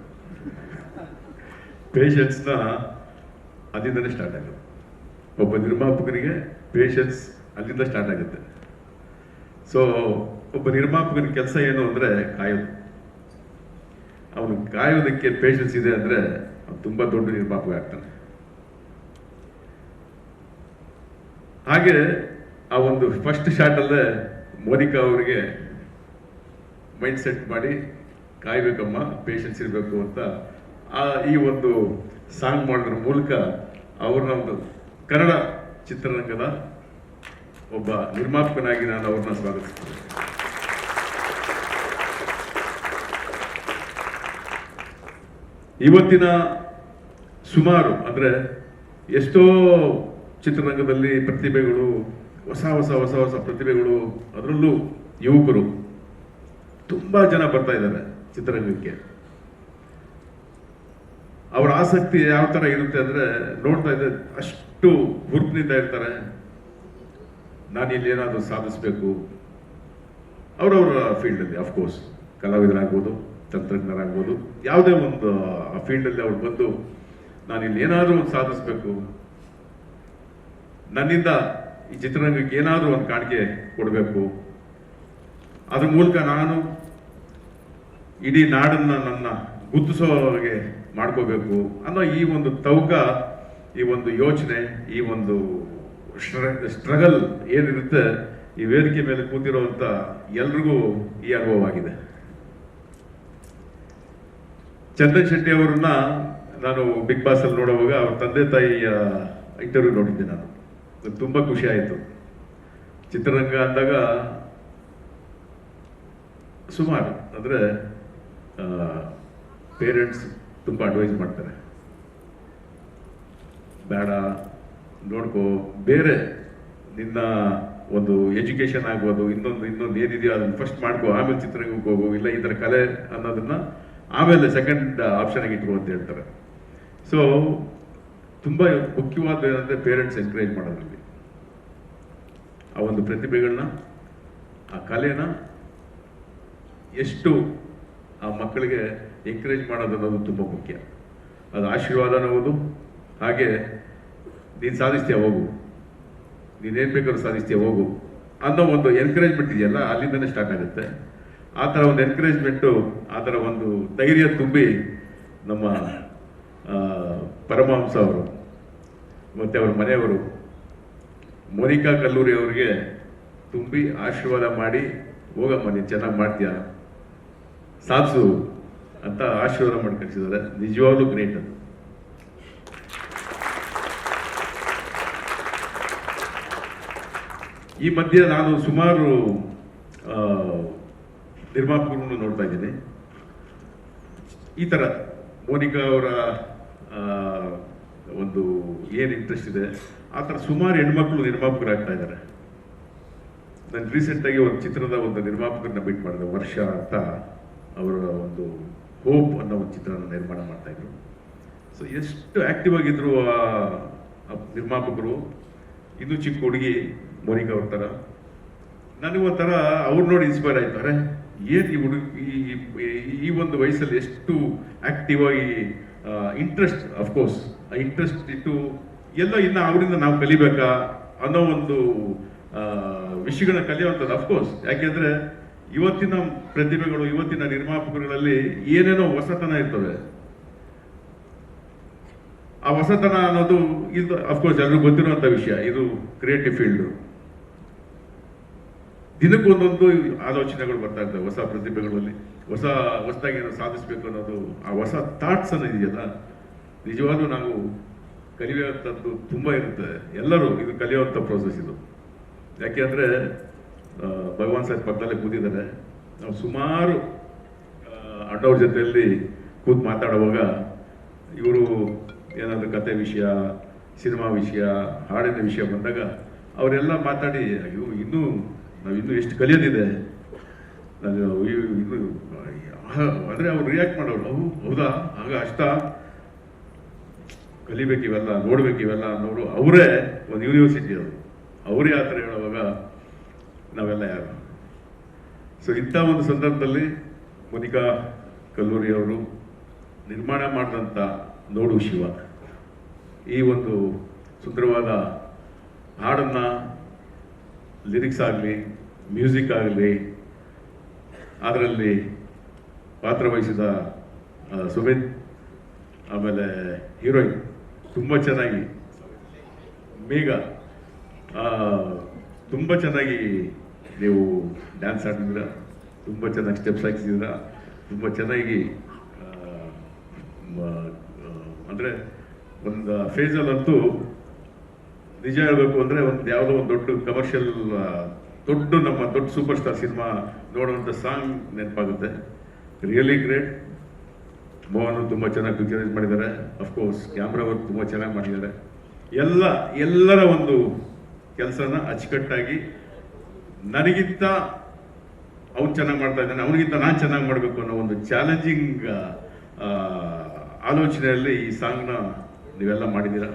ಪೇಷನ್ಸ್ನ ಅಲ್ಲಿಂದನೇ ಸ್ಟಾರ್ಟ್ ಆಗುತ್ತೆ. ಒಬ್ಬ ನಿರ್ಮಾಪಕನಿಗೆ ಪೇಷನ್ಸ್ ಅಲ್ಲಿಂದ ಸ್ಟಾರ್ಟ್ ಆಗುತ್ತೆ. ಸೊ ಒಬ್ಬ ನಿರ್ಮಾಪಕನ ಕೆಲಸ ಏನು ಅಂದರೆ ಕಾಯೋದು. ಅವನು ಕಾಯೋದಕ್ಕೆ ಪೇಷನ್ಸ್ ಇದೆ ಅಂದರೆ ಅವನು ತುಂಬ ದೊಡ್ಡ ನಿರ್ಮಾಪಕ ಆಗ್ತಾನೆ. ಹಾಗೆ ಆ ಒಂದು ಫಸ್ಟ್ ಶಾಟಲ್ಲೇ ಮೋನಿಕಾ ಅವರಿಗೆ ಮೈಂಡ್ ಸೆಟ್ ಮಾಡಿ ಕಾಯ್ಬೇಕಮ್ಮ, ಪೇಷನ್ಸ್ ಇರಬೇಕು ಅಂತ ಈ ಒಂದು ಸಾಂಗ್ ಮಾಡೋದ್ರ ಮೂಲಕ ಅವ್ರನ್ನ ಒಂದು ಕನ್ನಡ ಚಿತ್ರರಂಗದ ಒಬ್ಬ ನಿರ್ಮಾಪಕನಾಗಿ ನಾನು ಅವ್ರನ್ನ ಸ್ವಾಗತಿಸ್ತೇನೆ. ಇವತ್ತಿನ ಸುಮಾರು ಅಂದರೆ ಎಷ್ಟೋ ಚಿತ್ರರಂಗದಲ್ಲಿ ಪ್ರತಿಭೆಗಳು, ಹೊಸ ಹೊಸ ಹೊಸ ಹೊಸ ಪ್ರತಿಭೆಗಳು, ಅದರಲ್ಲೂ ಯುವಕರು ತುಂಬ ಜನ ಬರ್ತಾ ಇದ್ದಾರೆ ಚಿತ್ರರಂಗಕ್ಕೆ. ಅವರ ಆಸಕ್ತಿ ಯಾವ ಥರ ಇರುತ್ತೆ ಅಂದರೆ, ನೋಡ್ತಾ ಇದ್ದೆ ಅಷ್ಟು ಹುರುಪಿನಿಂದ ಇರ್ತಾರೆ. ನಾನು ಇಲ್ಲಿ ಏನಾದರೂ ಸಾಧಿಸಬೇಕು, ಅವರವರ ಫೀಲ್ಡಲ್ಲಿ, ಅಫ್ಕೋರ್ಸ್ ಕಲಾವಿದರಾಗ್ಬೋದು, ತಂತ್ರಜ್ಞರಾಗ್ಬೋದು, ಯಾವುದೇ ಒಂದು ಆ ಫೀಲ್ಡಲ್ಲಿ ಅವ್ರು ಬಂದು ನಾನು ಇಲ್ಲಿ ಏನಾದರೂ ಒಂದು ಸಾಧಿಸಬೇಕು, ನನ್ನಿಂದ ಈ ಚಿತ್ರರಂಗಕ್ಕೆ ಏನಾದರೂ ಒಂದು ಕಾಣಿಕೆ ಕೊಡಬೇಕು, ಅದ್ರ ಮೂಲಕ ನಾನು ಇಡೀ ನಾಡನ್ನು ನನ್ನ ಗುರುತಿಸೋ ಹಾಗೆ ಮಾಡ್ಕೋಬೇಕು ಅನ್ನೋ ಈ ಒಂದು ತವಕ, ಈ ಒಂದು ಯೋಚನೆ, ಈ ಒಂದು ಸ್ಟ್ರಗಲ್ ಏನಿರುತ್ತೆ, ಈ ವೇದಿಕೆ ಮೇಲೆ ಕೂತಿರೋಂಥ ಎಲ್ರಿಗೂ ಈ ಅನುಭವವಾಗಿದೆ. ಚಂದನ್ ಶೆಟ್ಟಿ ಅವರನ್ನ ನಾನು ಬಿಗ್ ಬಾಸ್ ಅಲ್ಲಿ ನೋಡುವಾಗ ಅವ್ರ ತಂದೆ ತಾಯಿಯ ಇಂಟರ್ವ್ಯೂ ನೋಡಿದ್ದೆ ನಾನು. ತುಂಬ ಖುಷಿ ಆಯಿತು. ಚಿತ್ರರಂಗ ಅಂದಾಗ ಸುಮಾರು ಅಂದರೆ ಪೇರೆಂಟ್ಸ್ ತುಂಬ ಅಡ್ವೈಸ್ ಮಾಡ್ತಾರೆ, ಬೇಡ ನೋಡ್ಕೋ, ಬೇರೆ ನಿನ್ನ ಒಂದು ಎಜುಕೇಶನ್ ಆಗ್ಬೋದು, ಇನ್ನೊಂದು ಏನಿದೆಯೋ ಅದನ್ನು ಫಸ್ಟ್ ಮಾಡ್ಕೋ, ಆಮೇಲೆ ಚಿತ್ರರಂಗಕ್ಕೆ ಹೋಗು, ಇಲ್ಲ ಈ ಥರ ಕಲೆ ಅನ್ನೋದನ್ನ ಆಮೇಲೆ ಸೆಕೆಂಡ್ ಆಪ್ಷನ್ ಆಗಿ ಇಟ್ಕೋ ಅಂತ ಹೇಳ್ತಾರೆ. ಸೊ ತುಂಬ ಮುಖ್ಯವಾದ ಏನಂದರೆ ಪೇರೆಂಟ್ಸ್ ಎನ್ಕರೇಜ್ ಮಾಡೋದ್ರಲ್ಲಿ, ಆ ಒಂದು ಪ್ರತಿಭೆಗಳನ್ನ, ಆ ಕಲೆನ ಎಷ್ಟು ಆ ಮಕ್ಕಳಿಗೆ ಎಂಕರೇಜ್ ಮಾಡೋದು ಅನ್ನೋದು ತುಂಬ ಮುಖ್ಯ. ಅದು ಆಶೀರ್ವಾದನೂ ಹೌದು, ಹಾಗೆ ನೀನು ಸಾಧಿಸ್ತೀಯ ಹೋಗು, ನೀನೇನು ಬೇಕಾದ್ರೂ ಸಾಧಿಸ್ತೀಯ ಹೋಗು ಅನ್ನೋ ಒಂದು ಎನ್ಕರೇಜ್ಮೆಂಟ್ ಇದೆಯಲ್ಲ, ಅಲ್ಲಿಂದನೇ ಸ್ಟಾರ್ಟ್ ಆಗುತ್ತೆ. ಆ ಥರ ಒಂದು ಎನ್ಕರೇಜ್ಮೆಂಟು, ಆ ಥರ ಒಂದು ಧೈರ್ಯ ತುಂಬಿ ನಮ್ಮ ಪರಮಹಂಸ ಅವರು ಮತ್ತು ಅವ್ರ ಮನೆಯವರು ಮೋನಿಕಾ ಕಲ್ಲೂರಿ ಅವರಿಗೆ ತುಂಬಿ ಆಶೀರ್ವಾದ ಮಾಡಿ, ಹೋಗಮ್ಮ ನೀನು ಚೆನ್ನಾಗಿ ಮಾಡ್ತೀಯಾ, ಸಾಧಿಸು ಅಂತ ಆಶೀರ್ವಾದ ಮಾಡಿ ಕಳಿಸಿದ್ದಾರೆ. ನಿಜವಾಗ್ಲೂ ಗ್ರೇಟ್ ಅದು. ಈ ಮಧ್ಯೆ ನಾನು ಸುಮಾರು ನಿರ್ಮಾಪಕರನ್ನು ನೋಡ್ತಾ ಇದ್ದೀನಿ. ಈ ಥರ ಮೋನಿಕಾ ಅವರ ಒಂದು ಏನು ಇಂಟ್ರೆಸ್ಟ್ ಇದೆ, ಆ ಥರ ಸುಮಾರು ಹೆಣ್ಮಕ್ಳು ನಿರ್ಮಾಪಕರಾಗ್ತಾ ಇದ್ದಾರೆ. ನಾನು ರೀಸೆಂಟಾಗಿ ಒಂದು ಚಿತ್ರದ ಒಂದು ನಿರ್ಮಾಪಕರನ್ನ ಮೀಟ್ ಮಾಡಿದೆ, ವರ್ಷ ಅಂತ. ಅವರ ಒಂದು ಹೋಪ್ ಅನ್ನೋ ಒಂದು ಚಿತ್ರನ ನಿರ್ಮಾಣ ಮಾಡ್ತಾ ಇದ್ರು. ಸೊ ಎಷ್ಟು ಆಕ್ಟಿವ್ ಆಗಿದ್ರು ಆ ನಿರ್ಮಾಪಕರು. ಇನ್ನೂ ಚಿಕ್ಕ ಹುಡುಗಿ ಮೋನಿಕಾ ಅವ್ರ ಥರ. ನನಗೆ ಒಂಥರ ಅವ್ರು ನೋಡಿ ಇನ್ಸ್ಪೈರ್ ಆಯ್ತಾರೆ. ಏನು ಈ ಹುಡುಗಿ ಈ ಒಂದು ವಯಸ್ಸಲ್ಲಿ ಎಷ್ಟು ಆಕ್ಟಿವ್ ಆಗಿ ಇಂಟ್ರೆಸ್ಟ್, ಅಫ್ಕೋರ್ಸ್ ಆ ಇಂಟ್ರೆಸ್ಟ್ ಇಟ್ಟು ಎಲ್ಲ ಇನ್ನು ಅವರಿಂದ ನಾವು ಕಲಿಬೇಕಾ ಅನ್ನೋ ಒಂದು ವಿಷಯಗಳನ್ನ ಕಲಿಯುವಂಥದ್ದು. ಅಫ್ಕೋರ್ಸ್ ಯಾಕೆಂದರೆ ಇವತ್ತಿನ ಪ್ರತಿಭೆಗಳು, ಇವತ್ತಿನ ನಿರ್ಮಾಪಕರುಗಳಲ್ಲಿ ಏನೇನೋ ಹೊಸತನ ಇರ್ತವೆ. ಆ ಹೊಸತನ ಅನ್ನೋದು ಇದು ಅಫ್ಕೋರ್ಸ್ ಎಲ್ರಿಗೂ ಗೊತ್ತಿರುವಂಥ ವಿಷಯ. ಇದು ಕ್ರಿಯೇಟಿವ್ ಫೀಲ್ಡು. ದಿನಕ್ಕೊಂದೊಂದು ಆಲೋಚನೆಗಳು ಬರ್ತಾ ಇರ್ತವೆ ಹೊಸ ಪ್ರತಿಭೆಗಳಲ್ಲಿ. ಹೊಸದಾಗಿ ಏನೋ ಸಾಧಿಸಬೇಕು ಅನ್ನೋದು, ಆ ಹೊಸ ಥಾಟ್ಸ್ ಅನ್ನೋ ಇದೆಯಲ್ಲ, ನಿಜವಾಗ್ಲೂ ನಾವು ಕಲಿಯುವಂಥದ್ದು ತುಂಬ ಇರುತ್ತೆ. ಎಲ್ಲರೂ ಇದು ಕಲಿಯುವಂಥ ಪ್ರೋಸೆಸ್ ಇದು. ಯಾಕೆಂದರೆ ಭಗವಾನ್ ಸರ್ ಪಕ್ಕದಲ್ಲೇ ಕೂತಿದ್ದಾರೆ. ನಾವು ಸುಮಾರು ಅಣ್ಣವ್ರ ಜೊತೆಯಲ್ಲಿ ಕೂತು ಮಾತಾಡುವಾಗ ಇವರು ಏನಾದರೂ ಕತೆ ವಿಷಯ, ಸಿನಿಮಾ ವಿಷಯ, ಹಾಡಿನ ವಿಷಯ ಬಂದಾಗ ಅವರೆಲ್ಲ ಮಾತಾಡಿ, ಅಯ್ಯೋ ನಾವು ಇನ್ನೂ ಎಷ್ಟು ಕಲಿಯೋದಿದೆ, ನಾನು ಇದು ಅಂದರೆ ಅವ್ರು ರಿಯಾಕ್ಟ್ ಮಾಡೋರು, ಹೌದಾ ಆಗ ಅಷ್ಟಾ ಕಲಿಬೇಕು ಇವೆಲ್ಲ, ನೋಡ್ಬೇಕು ಇವೆಲ್ಲ ಅನ್ನೋರು ಅವರೇ ಒಂದು ಯೂನಿವರ್ಸಿಟಿ ಅವರು. ಅವರೇ ಆ ಥರ ಹೇಳುವಾಗ ನಾವೆಲ್ಲ ಯಾರು? ಸೊ ಇಂಥ ಒಂದು ಸಂದರ್ಭದಲ್ಲಿ ಮೋನಿಕಾ ಕಲ್ಲೂರಿ ಅವರು ನಿರ್ಮಾಣ ಮಾಡಿದಂಥ ನೋಡು ಶಿವ ಈ ಒಂದು ಸುಂದರವಾದ ಹಾಡನ್ನು, ಲಿರಿಕ್ಸ್ ಆಗಲಿ, ಮ್ಯೂಸಿಕ್ ಆಗಲಿ, ಅದರಲ್ಲಿ ಪಾತ್ರವಹಿಸಿದ ಸುಮಿತ್, ಆಮೇಲೆ ಹೀರೋಯಿನ್ ತುಂಬ ಚೆನ್ನಾಗಿ ಮೇಘ, ತುಂಬ ಚೆನ್ನಾಗಿ ನೀವು ಡ್ಯಾನ್ಸ್ ಆಡಿದ್ದೀರ, ತುಂಬ ಚೆನ್ನಾಗಿ ಸ್ಟೆಪ್ಸ್ ಹಾಕಿದ್ದೀರ, ತುಂಬ ಚೆನ್ನಾಗಿ ಅಂದರೆ ಒಂದು ಫೇಸಲ್ಲಂತೂ ನಿಜ ಹೇಳಬೇಕು ಅಂದರೆ ಒಂದು ಯಾವುದೋ ಒಂದು ದೊಡ್ಡ ಕಮರ್ಷಿಯಲ್ ದೊಡ್ಡ ಸೂಪರ್ ಸ್ಟಾರ್ ಸಿನಿಮಾ ನೋಡುವಂಥ ಸಾಂಗ್ ನೆನಪಾಗುತ್ತೆ. Really great. ಮೋಹನ್ ತುಂಬ ಚೆನ್ನಾಗಿ ಪಿಕ್ಚರೈಸ್ ಮಾಡಿದ್ದಾರೆ. ಅಫ್ಕೋರ್ಸ್ ಕ್ಯಾಮ್ರಾ ವರ್ಕ್ ತುಂಬ ಚೆನ್ನಾಗಿ ಮಾಡಿದ್ದಾರೆ. ಎಲ್ಲರ ಒಂದು ಕೆಲಸನ ಅಚ್ಚುಕಟ್ಟಾಗಿ ನನಗಿಂತ ಅವ್ನು ಚೆನ್ನಾಗಿ ಮಾಡ್ತಾ ಇದ್ದಾನೆ, ಅವನಿಗಿಂತ ನಾನು ಚೆನ್ನಾಗಿ ಮಾಡಬೇಕು ಅನ್ನೋ ಒಂದು ಚಾಲೆಂಜಿಂಗ್ ಆಲೋಚನೆಯಲ್ಲಿ ಈ ಸಾಂಗ್ನ ನೀವೆಲ್ಲ ಮಾಡಿದ್ದೀರ.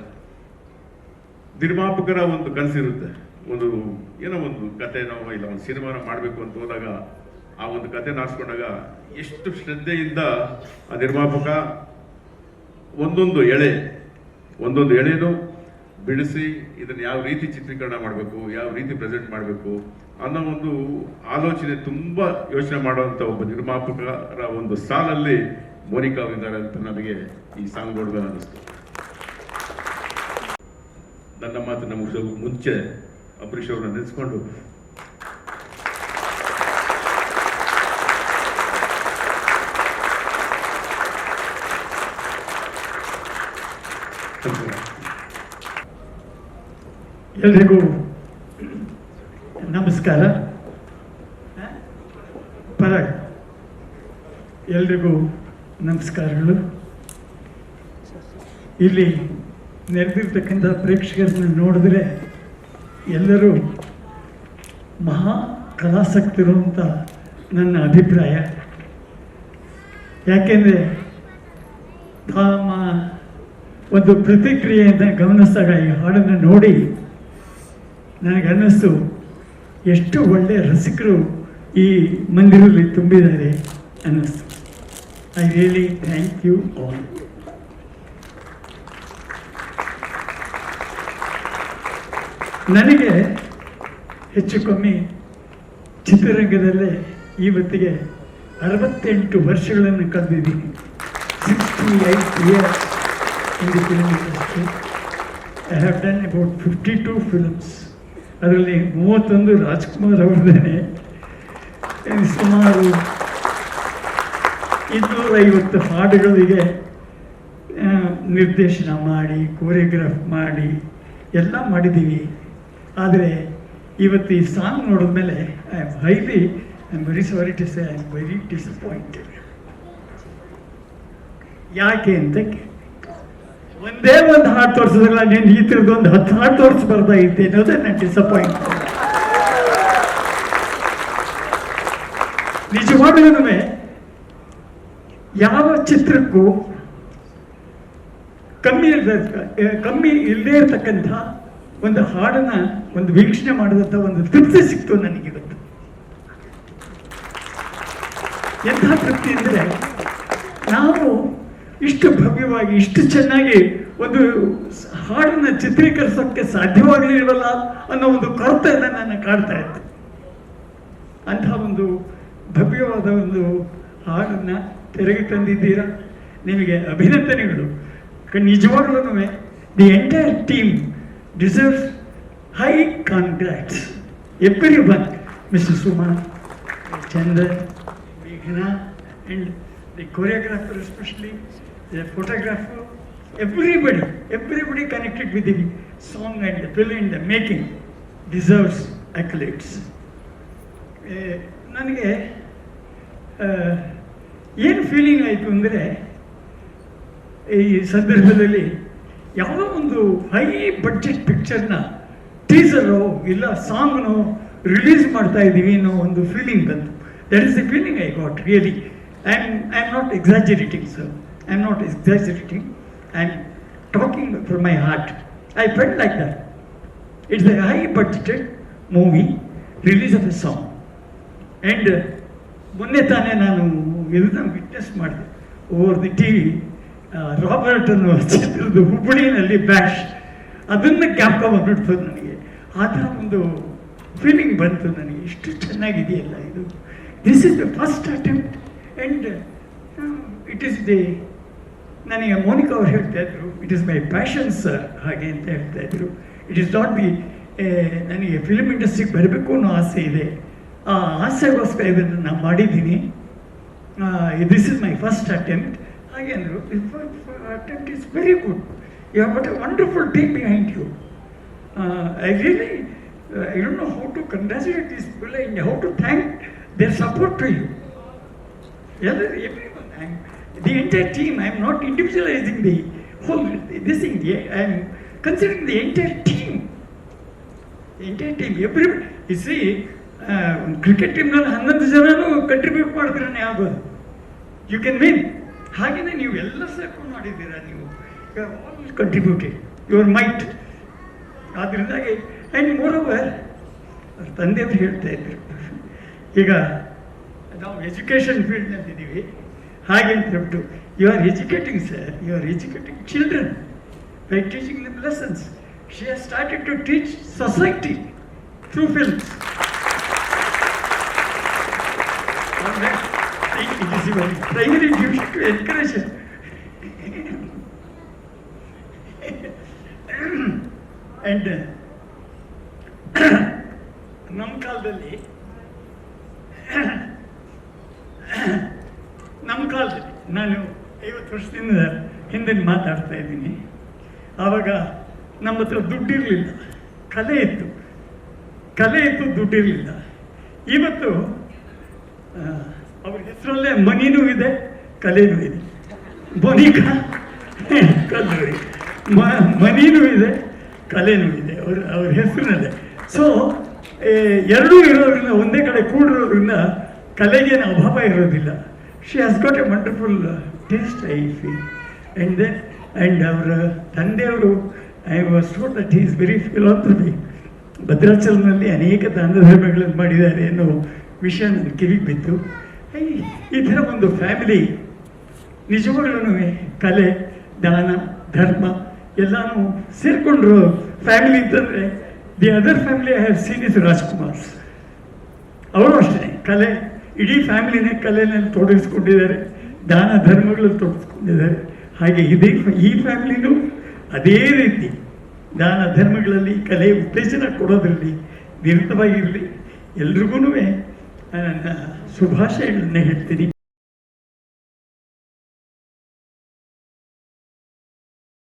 ನಿರ್ಮಾಪಕರ ಒಂದು ಕನಸಿರುತ್ತೆ, ಏನೋ ಒಂದು ಕಥೆನೋ ಇಲ್ಲ ಒಂದು ಸಿನಿಮಾನ ಮಾಡಬೇಕು ಅಂತ ಹೋದಾಗ ಆ ಒಂದು ಕಥೆ ನಾಡ್ಸ್ಕೊಂಡಾಗ ಎಷ್ಟು ಶ್ರದ್ಧೆಯಿಂದ ಆ ನಿರ್ಮಾಪಕ ಒಂದೊಂದು ಎಳೆನು ಬಿಡಿಸಿ ಇದನ್ನು ಯಾವ ರೀತಿ ಚಿತ್ರೀಕರಣ ಮಾಡಬೇಕು, ಯಾವ ರೀತಿ ಪ್ರೆಸೆಂಟ್ ಮಾಡಬೇಕು ಅನ್ನೋ ಒಂದು ಆಲೋಚನೆ ತುಂಬ ಯೋಚನೆ ಮಾಡುವಂಥ ಒಬ್ಬ ನಿರ್ಮಾಪಕರ ಒಂದು ಸಾಲಲ್ಲಿ ಮೋನಿಕಾ ಇದ್ದಾರೆ ಅಂತ ನನಗೆ ಈ ಸಾಂಗ್ ನೋಡಿದಾಗ ಅನ್ನಿಸ್ತು. ನನ್ನ ಮಾತನ್ನ ಮುಗಿಸೋದು ಮುಂಚೆ ಅಂಬರೀಷ್ ಅವ್ರನ್ನ ನೆನೆಸ್ಕೊಂಡು
ಎಲ್ರಿಗೂ ನಮಸ್ಕಾರ. ಎಲ್ರಿಗೂ ನಮಸ್ಕಾರಗಳು. ಇಲ್ಲಿ ನೆರೆದಿರ್ತಕ್ಕಂಥ ಪ್ರೇಕ್ಷಕರನ್ನ ನೋಡಿದ್ರೆ ಎಲ್ಲರೂ ಮಹಾ ಕಲಾಸಕ್ತರು ಅಂತ ನನ್ನ ಅಭಿಪ್ರಾಯ. ಯಾಕೆಂದರೆ ತಮ್ಮ ಒಂದು ಪ್ರತಿಕ್ರಿಯೆಯನ್ನು ಗಮನಿಸಿದಾಗ ಈ ಹಾಡನ್ನು ನೋಡಿ ನನಗನ್ನಿಸ್ತು ಎಷ್ಟು ಒಳ್ಳೆಯ ರಸಿಕರು ಈ ಮಂದಿರಲ್ಲಿ ತುಂಬಿದ್ದಾರೆ ಅನ್ನಿಸ್ತು. I really thank you all. ನನಗೆ ಹೆಚ್ಚು ಕಮ್ಮಿ ಚಿತ್ರರಂಗದಲ್ಲೇ ಇವತ್ತಿಗೆ 68 ವರ್ಷಗಳನ್ನು ಕಳೆದಿದ್ದೀನಿ. 68 years in the film industry. I have done about 52 films. ಅದರಲ್ಲಿ 31 ರಾಜ್ಕುಮಾರ್ ಅವ್ರದ್ದೇನೆ. ಸುಮಾರು 250 ಹಾಡುಗಳಿಗೆ ನಿರ್ದೇಶನ ಮಾಡಿ, ಕೋರಿಯೋಗ್ರಾಫ್ ಮಾಡಿ ಎಲ್ಲ ಮಾಡಿದ್ದೀವಿ. ಆದರೆ ಇವತ್ತು ಈ ಸಾಂಗ್ ನೋಡಿದ್ಮೇಲೆ I am very sorry to say I am very disappointed. ಯಾಕೆ ಅಂತ ಒಂದೇ ಒಂದು ಹಾಡು ತೋರಿಸಿದ್ರಲ್ಲ, ನೀನು ಈ ಥರದ್ದು ಒಂದು 10 ಹಾಡು ತೋರಿಸ್ಬಾರ್ದ ಇದ್ದೆ ಅನ್ನೋದೇ ನನ್ನ ಡಿಸಪಾಯಿಂಟ್. ನಿಜವಾಗ್ಲೂ ಯಾವ ಚಿತ್ರಕ್ಕೂ ಕಮ್ಮಿ ಇಲ್ಲದೆ ಇರತಕ್ಕಂಥ ಒಂದು ಹಾಡನ್ನ ಒಂದು ವೀಕ್ಷಣೆ ಮಾಡಿದಂಥ ಒಂದು ತೃಪ್ತಿ ಸಿಕ್ತು ನನಗಿವತ್ತು. ಎಂಥ ತೃಪ್ತಿ ಅಂದರೆ ನಾವು ಇಷ್ಟು ಭವ್ಯವಾಗಿ ಇಷ್ಟು ಚೆನ್ನಾಗಿ ಒಂದು ಹಾಡನ್ನು ಚಿತ್ರೀಕರಿಸೋಕ್ಕೆ ಸಾಧ್ಯವಾಗಲಿಲ್ವಲ್ಲ ಅನ್ನೋ ಒಂದು ಕೊರತೆ ನನ್ನ ಕಾಡ್ತಾ ಇತ್ತು. ಅಂತಹ ಒಂದು ಭವ್ಯವಾದ ಒಂದು ಹಾಡನ್ನು ತೆರೆಗೆ ತಂದಿದ್ದೀರಾ, ನಿಮಗೆ ಅಭಿನಂದನೆಗಳು. ನಿಜವಾಗ್ಲೂ the entire team deserves high congrats. Everyone, Mr. Suma, Chandan, Meghna, and the choreographer especially, the photographer, everybody connected with the song and the film and the making deserves accolades. ನನಗೆ ಏನು ಫೀಲಿಂಗ್ ಆಯಿತು ಅಂದರೆ, ಈ ಸಂದರ್ಭದಲ್ಲಿ ಯಾವುದೋ ಒಂದು high budget ಪಿಕ್ಚರ್ನ teaser ಇಲ್ಲ ಸಾಂಗ್ನು release ಮಾಡ್ತಾ ಇದ್ದೀವಿ ಅನ್ನೋ ಒಂದು ಫೀಲಿಂಗ್ ಬಂತು. That is the feeling I got really. I am not exaggerating sir, I am not exaggerating, I am talking from my heart. I felt like that. It's a high budgeted movie, release of a song. And ಮೊನ್ನೆ ತಾನೇ ನಾನು ಇದನ್ನು witness ಮಾಡಿದೆ over the T V. Robert ಅನ್ನೋ ಚಿತ್ರದ ಹುಬ್ಬಳ್ಳಿನಲ್ಲಿ bash, ಅದನ್ನು ಜ್ಞಾಪಕ ಬಂದ್ಬಿಡ್ತು ನನಗೆ. ಆ ಥರ ಒಂದು ಫೀಲಿಂಗ್ ಬಂತು ನನಗೆ. ಇಷ್ಟು ಚೆನ್ನಾಗಿದೆಯಲ್ಲ ಇದು. This is the first attempt and it is the, ನನಗೆ ಮೋನಿಕಾ ಅವ್ರು ಹೇಳ್ತಾ ಇದ್ರು, it is my passion sir ಹಾಗೆ ಅಂತ ಹೇಳ್ತಾ ಇದ್ರು. ಇಟ್ ಈಸ್ ನಾಟ್ ದಿ ನನಗೆ ಫಿಲ್ಮ್ ಇಂಡಸ್ಟ್ರಿಗೆ ಬರಬೇಕು ಅನ್ನೋ ಆಸೆ ಇದೆ. ಆ ಆಸೆಗೋಸ್ಕರ ಇದನ್ನು ನಾನು ಮಾಡಿದ್ದೀನಿ. This is my first attempt. ಹಾಗೆ ಅಂದರು, attempt is very good. You have got a wonderful team behind you. I really, I don't know how to congratulate these people and how to thank their support to you. Everyone, the entire team. I am not individualizing the whole this thing. I am considering the entire team. The entire team. Everybody. You see, cricket team ನಲ್ಲಿ 11 ಜನನು contribute ಮಾಡಿದ್ರೆ ಆಗೋದು. You can win. ಹಾಗೆಯೇ ನೀವು ಎಲ್ಲ ಸೇರ್ಕೊಂಡು ಮಾಡಿದ್ದೀರಾ. ನೀವು ಆಲ್ ಕಂಟ್ರಿಬ್ಯೂಟೆಡ್ ಯುವರ್ ಮೈಟ್. ಆದ್ದರಿಂದಾಗಿ ಆ್ಯಂಡ್ ಮೋರ್ ಓವರ್ ತಂದೆಯವರು ಹೇಳ್ತಾ ಇದ್ರು, ಈಗ ನಾವು ಎಜುಕೇಷನ್ ಫೀಲ್ಡ್ನಲ್ಲಿದ್ದೀವಿ, ಹಾಗೆ ಅಂತ ಹೇಳ್ಬಿಟ್ಟು, you are educating sir, you are educating children by teaching them lessons. She has started to teach society through films. It is your primary duty to encourage it. And ನಮ್ಮ ಕಾಲದಲ್ಲಿ ನಾನು 50 ವರ್ಷದಿಂದ ಹಿಂದಿನ ಮಾತಾಡ್ತಾ ಇದ್ದೀನಿ. ಆವಾಗ ನಮ್ಮ ಹತ್ರ ದುಡ್ಡಿರಲಿಲ್ಲ, ಕಲೆ ಇತ್ತು, ದುಡ್ಡಿರಲಿಲ್ಲ. ಇವತ್ತು ಅವ್ರ ಹೆಸರಲ್ಲೇ ಮನಿನೂ ಇದೆ, ಕಲೆನೂ ಇದೆ. ಮೊನಿಕಾ ಕಲ್ಲೂರಿ, ಮನಿನೂ ಇದೆ, ಕಲೆನೂ ಇದೆ ಅವ್ರ ಹೆಸರಿನಲ್ಲೇ. ಸೊ ಎರಡೂ ಇರೋದ್ರಿಂದ, ಒಂದೇ ಕಡೆ ಕೂಡಿರೋದ್ರಿಂದ ಕಲೆಗೇನು ಅಭಾವ ಇರೋದಿಲ್ಲ. She has got a wonderful taste, I feel. And ಅವರ ತಂದೆಯವರು, I was told that he is very philanthropic. ಭದ್ರಾಚಲದಲ್ಲಿ ಅನೇಕ ದಾನ ಧರ್ಮಗಳನ್ನು ಮಾಡಿದ್ದಾರೆ ಅನ್ನೋ ವಿಷಯ ನನ್ನ ಕಿವಿಗೆ ಬಿತ್ತು. ಈ ಥರ ಒಂದು ಫ್ಯಾಮಿಲಿ ನಿಜವಾಗ್ಲೂ ಕಲೆ, ದಾನ, ಧರ್ಮ ಎಲ್ಲನೂ ಸೇರಿಕೊಂಡ್ರು ಫ್ಯಾಮಿಲಿ ಅಂತಂದರೆ, the other family I have seen is Rajkumar's. ಅವರು ಅಷ್ಟೇ ಕಲೆ, ಇಡೀ ಫ್ಯಾಮಿಲಿನೇ ಕಲೆಯಲ್ಲಿ ತೊಡಗಿಸ್ಕೊಂಡಿದ್ದಾರೆ, ದಾನ ಧರ್ಮಗಳಲ್ಲಿ ತೊಡಗಿಸ್ಕೊಂಡಿದ್ದಾರೆ. ಹಾಗೆ ಈ ಫ್ಯಾಮಿಲಿನೂ ಅದೇ ರೀತಿ ದಾನ ಧರ್ಮಗಳಲ್ಲಿ ಕಲೆ ಉತ್ತೇಜನ ಕೊಡೋದ್ರಲ್ಲಿ ನಿರತವಾಗಿರಲಿ. ಎಲ್ರಿಗೂ ನನ್ನ ಶುಭಾಶಯಗಳನ್ನೇ ಹೇಳ್ತೀನಿ.